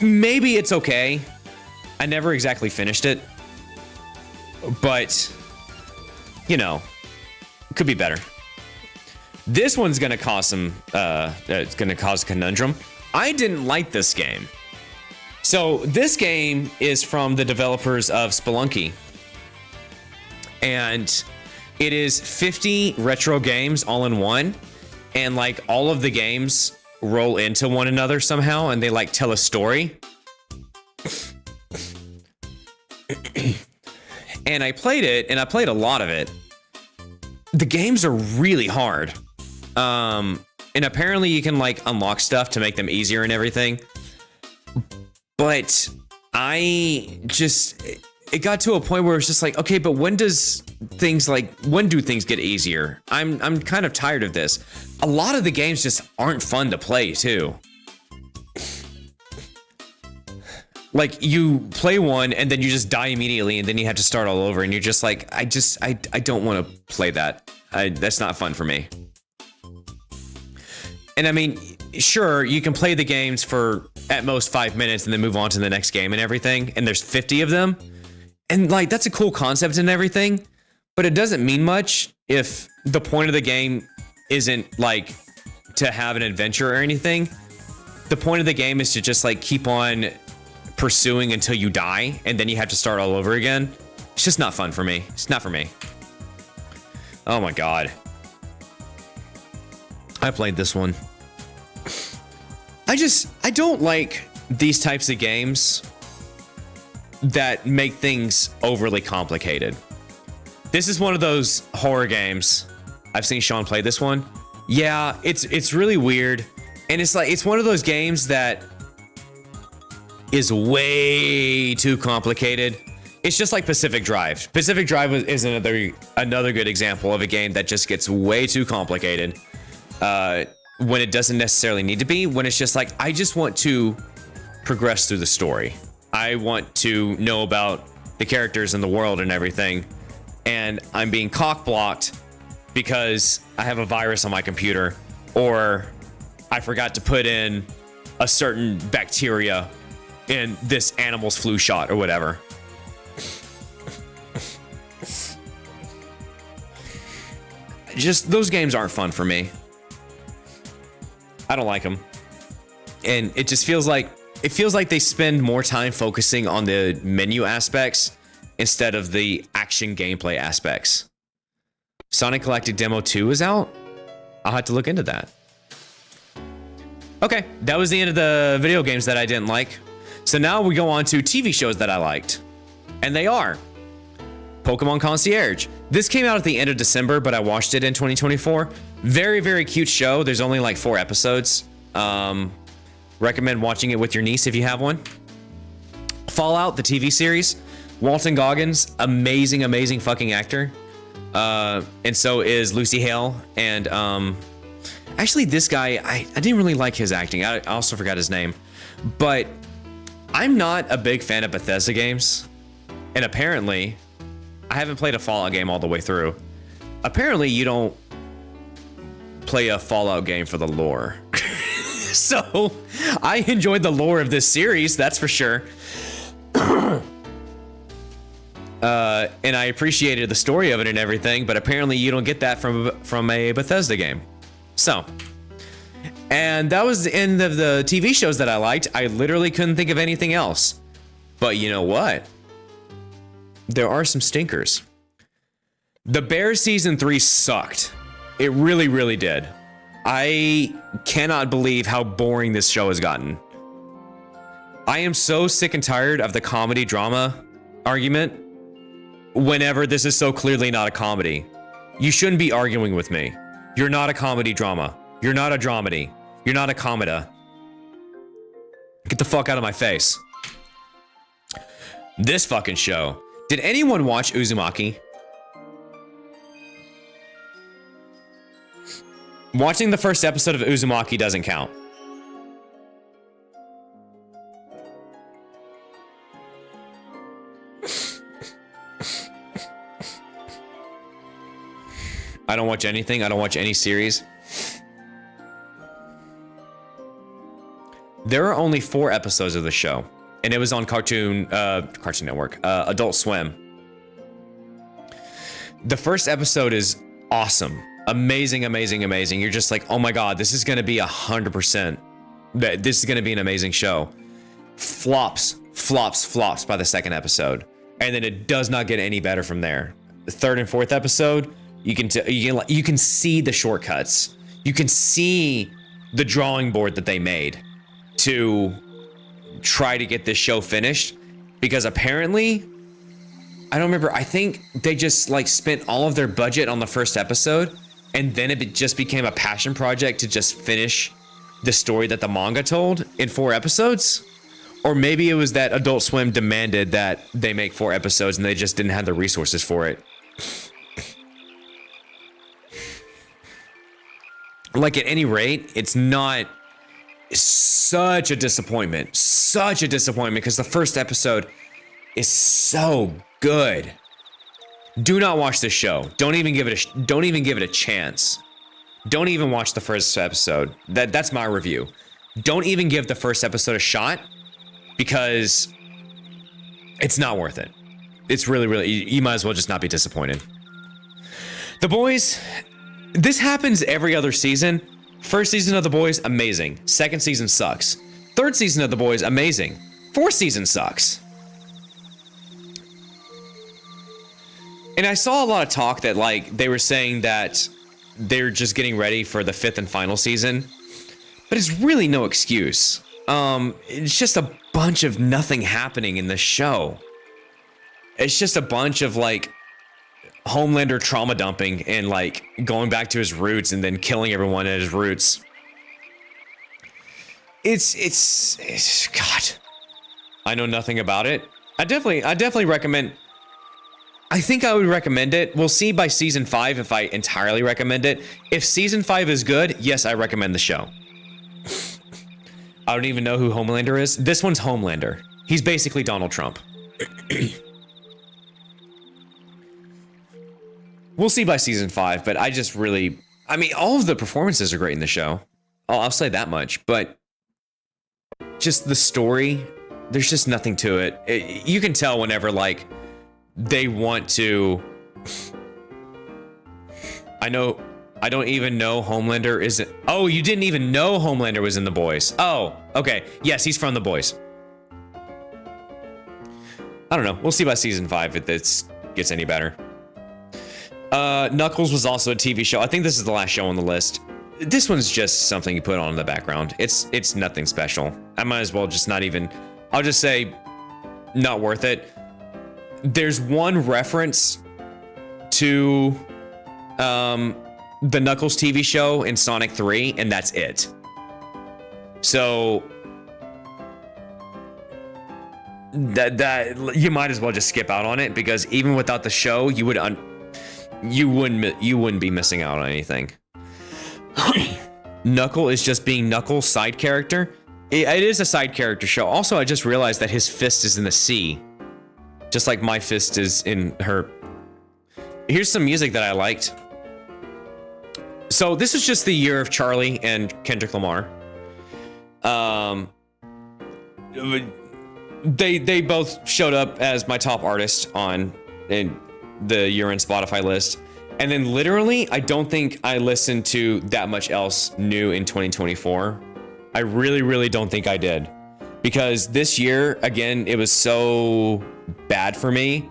Maybe it's okay. I never exactly finished it, but you know, could be better. This one's gonna cause some, it's gonna cause a conundrum. I didn't like this game. So this game is from the developers of Spelunky, and it is 50 retro games all in one, and like all of the games roll into one another somehow, and they like tell a story. And I played it, and I played a lot of it. The games are really hard. And apparently you can like unlock stuff to make them easier and everything. But it got to a point where it's just like, okay, but when do things get easier? I'm kind of tired of this. A lot of the games just aren't fun to play too. Like you play one and then you just die immediately and then you have to start all over and you're just like, I don't want to play that. That's not fun for me. And I mean, sure, you can play the games for at most 5 minutes and then move on to the next game and everything. And there's 50 of them. And like, that's a cool concept and everything, but it doesn't mean much if the point of the game isn't like to have an adventure or anything. The point of the game is to just like keep on pursuing until you die and then you have to start all over again. It's just not fun for me. It's not for me. Oh my God. I played this one. I don't like these types of games that make things overly complicated. This is one of those horror games. I've seen Sean play this one. Yeah, it's really weird. And it's like, it's one of those games that is way too complicated. It's just like Pacific Drive. Pacific Drive is another good example of a game that just gets way too complicated when it doesn't necessarily need to be, when it's just like, I just want to progress through the story. I want to know about the characters in the world and everything. And I'm being cock-blocked because I have a virus on my computer, or I forgot to put in a certain bacteria in this animal's flu shot or whatever. Just, those games aren't fun for me. I don't like them. And it just feels like, they spend more time focusing on the menu aspects instead of the action gameplay aspects. Sonic Galactic Demo 2 is out? I'll have to look into that. Okay, that was the end of the video games that I didn't like. So now we go on to TV shows that I liked. And they are Pokemon Concierge. This came out at the end of December, but I watched it in 2024. Very, very cute show. There's only like 4 episodes. Recommend watching it with your niece if you have one. Fallout, the TV series. Walton Goggins, amazing, amazing fucking actor. And so is Lucy Hale. And actually, this guy, I didn't really like his acting. I also forgot his name. But I'm not a big fan of Bethesda games. And apparently, I haven't played a Fallout game all the way through. Apparently, you don't play a Fallout game for the lore. So, I enjoyed the lore of this series, that's for sure. And I appreciated the story of it and everything, but apparently you don't get that from a Bethesda game. So, and that was the end of the TV shows that I liked. I literally couldn't think of anything else. But you know what? There are some stinkers. The Bears season 3 sucked. It really, really did. I cannot believe how boring this show has gotten. I am so sick and tired of the comedy drama argument whenever this is so clearly not a comedy. You shouldn't be arguing with me. You're not a comedy drama. You're not a dramedy. You're not a comeda. Get the fuck out of my face. This fucking show. Did anyone watch Uzumaki? Watching the first episode of Uzumaki doesn't count. I don't watch anything. I don't watch any series. There are only 4 episodes of the show, and it was on Cartoon Network, Adult Swim. The first episode is awesome. Amazing, amazing, amazing. You're just like, oh my God, this is going to be 100%. This is going to be an amazing show. Flops by the second episode. And then it does not get any better from there. The third and fourth episode, you can see the shortcuts. You can see the drawing board that they made to try to get this show finished, because apparently, I don't remember, I think they just like spent all of their budget on the first episode, and then it just became a passion project to just finish the story that the manga told in 4 episodes. Or maybe it was that Adult Swim demanded that they make 4 episodes and they just didn't have the resources for it. Like, at any rate, it's such a disappointment. Such a disappointment, because the first episode is so good. Do not watch this show. Don't even give it a chance. Don't even watch the first episode. That's my review. Don't even give the first episode a shot, because it's not worth it. It's really, you might as well just not be disappointed. The Boys, this happens every other season. First season of The Boys, amazing. Second season sucks. Third season of The Boys, amazing. Fourth season sucks. And I saw a lot of talk that, like, they were saying that they're just getting ready for the 5th and final season. But it's really no excuse. It's just a bunch of nothing happening in this show. It's just a bunch of, like, Homelander trauma dumping and, like, going back to his roots and then killing everyone at his roots. It's God. I know nothing about it. I definitely recommend. I think I would recommend it. We'll see by season 5 if I entirely recommend it. If season 5 is good, yes, I recommend the show. I don't even know who Homelander is. This one's Homelander. He's basically Donald Trump. We'll see by season 5, but I mean, all of the performances are great in the show. I'll say that much, but just the story, there's just nothing to it. You can tell whenever, like, they want to. I don't even know Homelander isn't. Oh, you didn't even know Homelander was in The Boys. Oh, okay. Yes, he's from The Boys. I don't know. We'll see by season 5 if this gets any better. Knuckles was also a TV show. I think this is the last show on the list. This one's just something you put on in the background. It's nothing special. I might as well just not even. I'll just say, not worth it. there's one reference to the Knuckles TV show in Sonic 3, and that's it. So that you might as well just skip out on it, because even without the show, you wouldn't be missing out on anything. Knuckle is just being Knuckles' side character. It is a side character show. Also, I just realized that his fist is in the sea, just like my fist is in her. Here's some music that I liked. So this is just the year of Charlie and Kendrick Lamar. They both showed up as my top artist in the year-end Spotify list. And then literally, I don't think I listened to that much else new in 2024. I really, really don't think I did. Because this year, again, it was so bad for me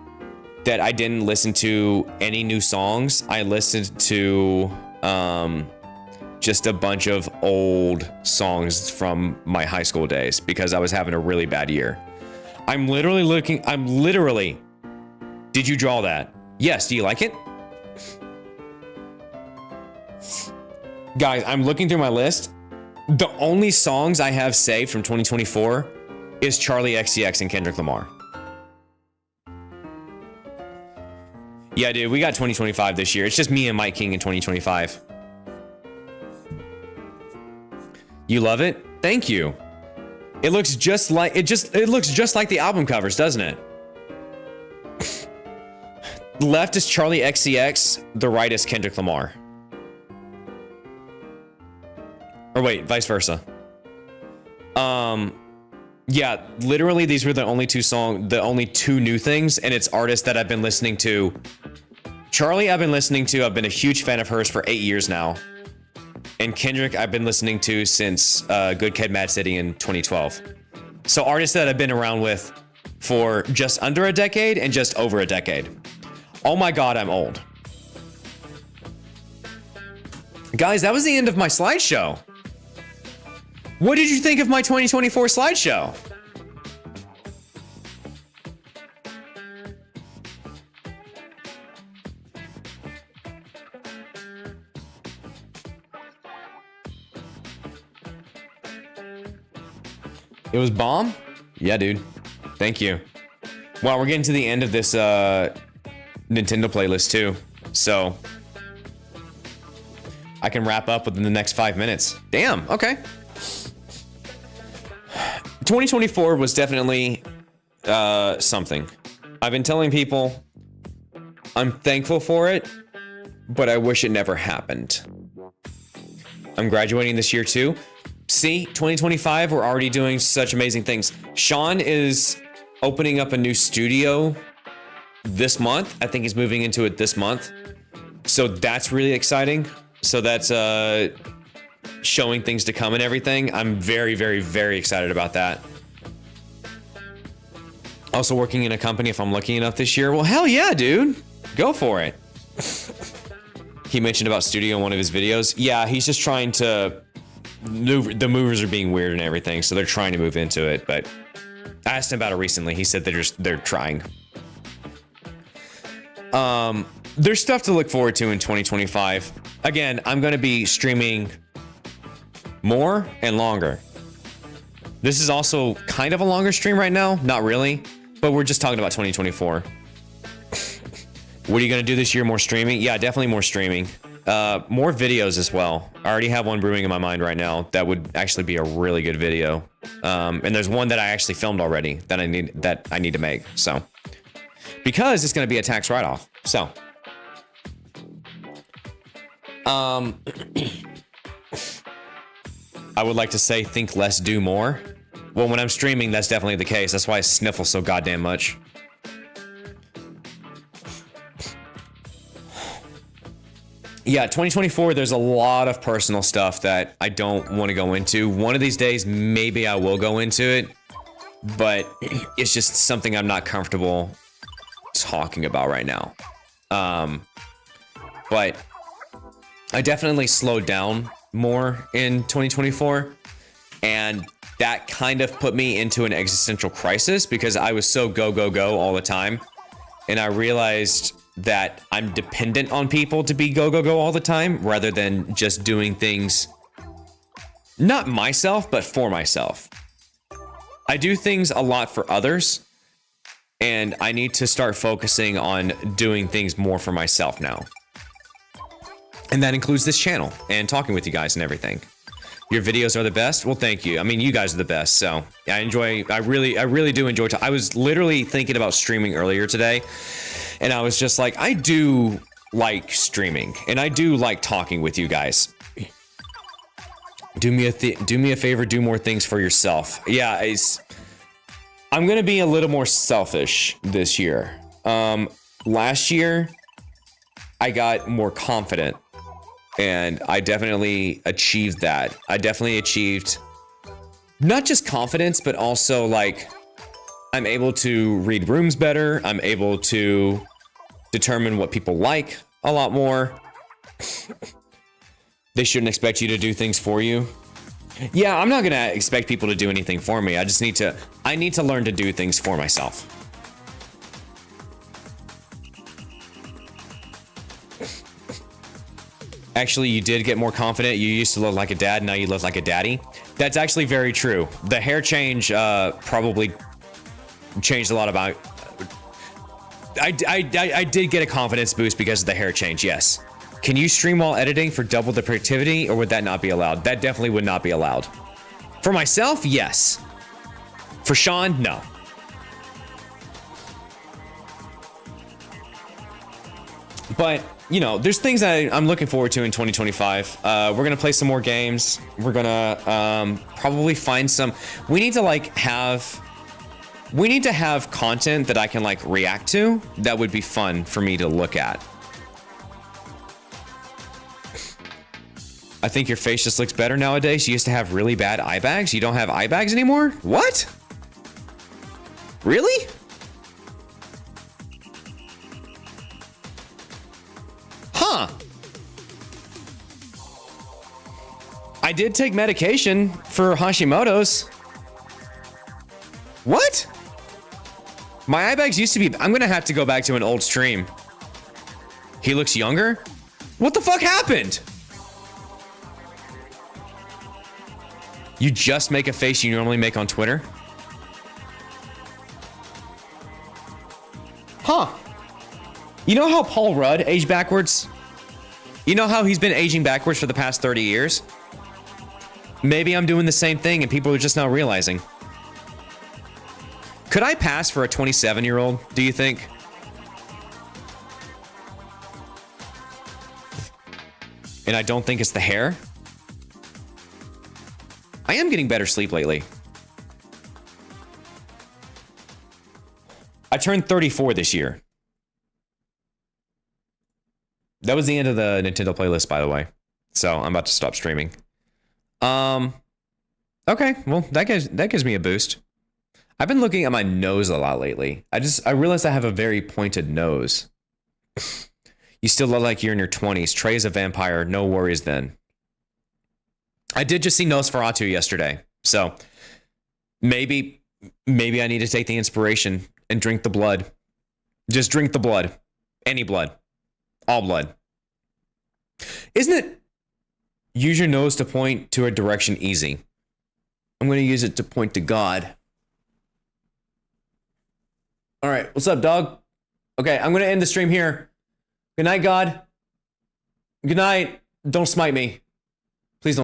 that I didn't listen to any new songs. I listened to just a bunch of old songs from my high school days because I was having a really bad year. Did you draw that? Yes, do you like it? Guys, I'm looking through my list. The only songs I have saved from 2024 is Charlie XCX and Kendrick Lamar. Yeah, dude, we got 2025 this year. It's just me and Mike King in 2025. You love it? Thank you. It looks just like the album covers, doesn't it? The left is Charlie XCX, the right is Kendrick Lamar. Or wait, vice versa. Yeah, literally these were the only two new things, and it's artists that I've been listening to. Charlie, I've been a huge fan of hers for 8 years now. And Kendrick, I've been listening to since Good Kid, Mad City in 2012. So artists that I've been around with for just under a decade and just over a decade. Oh my God, I'm old. Guys, that was the end of my slideshow. What did you think of my 2024 slideshow? It was bomb? Yeah, dude. Thank you. Wow, we're getting to the end of this Nintendo playlist too. So I can wrap up within the next 5 minutes. Damn, okay. 2024 was definitely something. I've been telling people I'm thankful for it, but I wish it never happened. I'm graduating this year too. See, 2025, we're already doing such amazing things. Sean is opening up a new studio this month. I think he's moving into it this month. So that's really exciting. So that's showing things to come and everything. I'm very, very, very excited about that. Also working in a company if I'm lucky enough this year. Well, hell yeah, dude. Go for it. He mentioned about studio in one of his videos. Yeah, he's just trying to the movers are being weird and everything, so they're trying to move into it. But I asked him about it recently. He said they're trying. There's stuff to look forward to in 2025. Again, I'm going to be streaming more and longer. This is also kind of a longer stream right now. Not really, but we're just talking about 2024. What are you going to do this year? More streaming? Yeah, definitely more streaming. More videos as well. I already have one brewing in my mind right now that would actually be a really good video. And there's one that I actually filmed already that I need to make. So, because it's going to be a tax write-off. So, I would like to say think less, do more. Well, when I'm streaming, that's definitely the case. That's why I sniffle so goddamn much. Yeah, 2024, there's a lot of personal stuff that I don't want to go into. One of these days, maybe I will go into it, but it's just something I'm not comfortable talking about right now. But I definitely slowed down more in 2024, and that kind of put me into an existential crisis because I was so go, go, go all the time and I realized that I'm dependent on people to be go, go, go all the time rather than just doing things, not myself, but for myself. I do things a lot for others, and I need to start focusing on doing things more for myself now. And that includes this channel and talking with you guys and everything. Your videos are the best. Well, thank you. I mean, you guys are the best. So I really do enjoy. I was literally thinking about streaming earlier today, and I was just like, I do like streaming, and I do like talking with you guys. Do me a favor. Do more things for yourself. Yeah, I'm gonna be a little more selfish this year. Last year, I got more confident. And I definitely achieved that. I definitely achieved not just confidence, but also like I'm able to read rooms better. I'm able to determine what people like a lot more. They shouldn't expect you to do things for you. Yeah, I'm not gonna expect people to do anything for me. I need to learn to do things for myself. Actually, you did get more confident. You used to look like a dad, now you look like a daddy. That's actually very true. The hair change probably changed a lot about... I did get a confidence boost because of the hair change, yes. Can you stream while editing for double the productivity, or would that not be allowed? That definitely would not be allowed. For myself, yes. For Sean, no. But, you know, there's things I'm looking forward to in 2025. We're going to play some more games. We're going to probably find some... We need to have content that I can, like, react to that would be fun for me to look at. I think your face just looks better nowadays. You used to have really bad eye bags. You don't have eye bags anymore? What? Really? Huh. I did take medication for Hashimoto's. What? My eye bags used to be... I'm gonna have to go back to an old stream. He looks younger? What the fuck happened? You just make a face you normally make on Twitter? Huh. You know how Paul Rudd aged backwards? You know how he's been aging backwards for the past 30 years? Maybe I'm doing the same thing and people are just not realizing. Could I pass for a 27-year-old, do you think? And I don't think it's the hair. I am getting better sleep lately. I turned 34 this year. That was the end of the Nintendo playlist, by the way. So I'm about to stop streaming. Okay, well, that gives me a boost. I've been looking at my nose a lot lately. I realized I have a very pointed nose. You still look like you're in your 20s. Trey is a vampire. No worries then. I did just see Nosferatu yesterday. So maybe I need to take the inspiration and drink the blood. Just drink the blood. Any blood. All blood. Isn't it use your nose to point to a direction easy? I'm going to use it to point to God. All right, what's up, dog? Okay, I'm going to end the stream here. Good night, God. Good night. Don't smite me.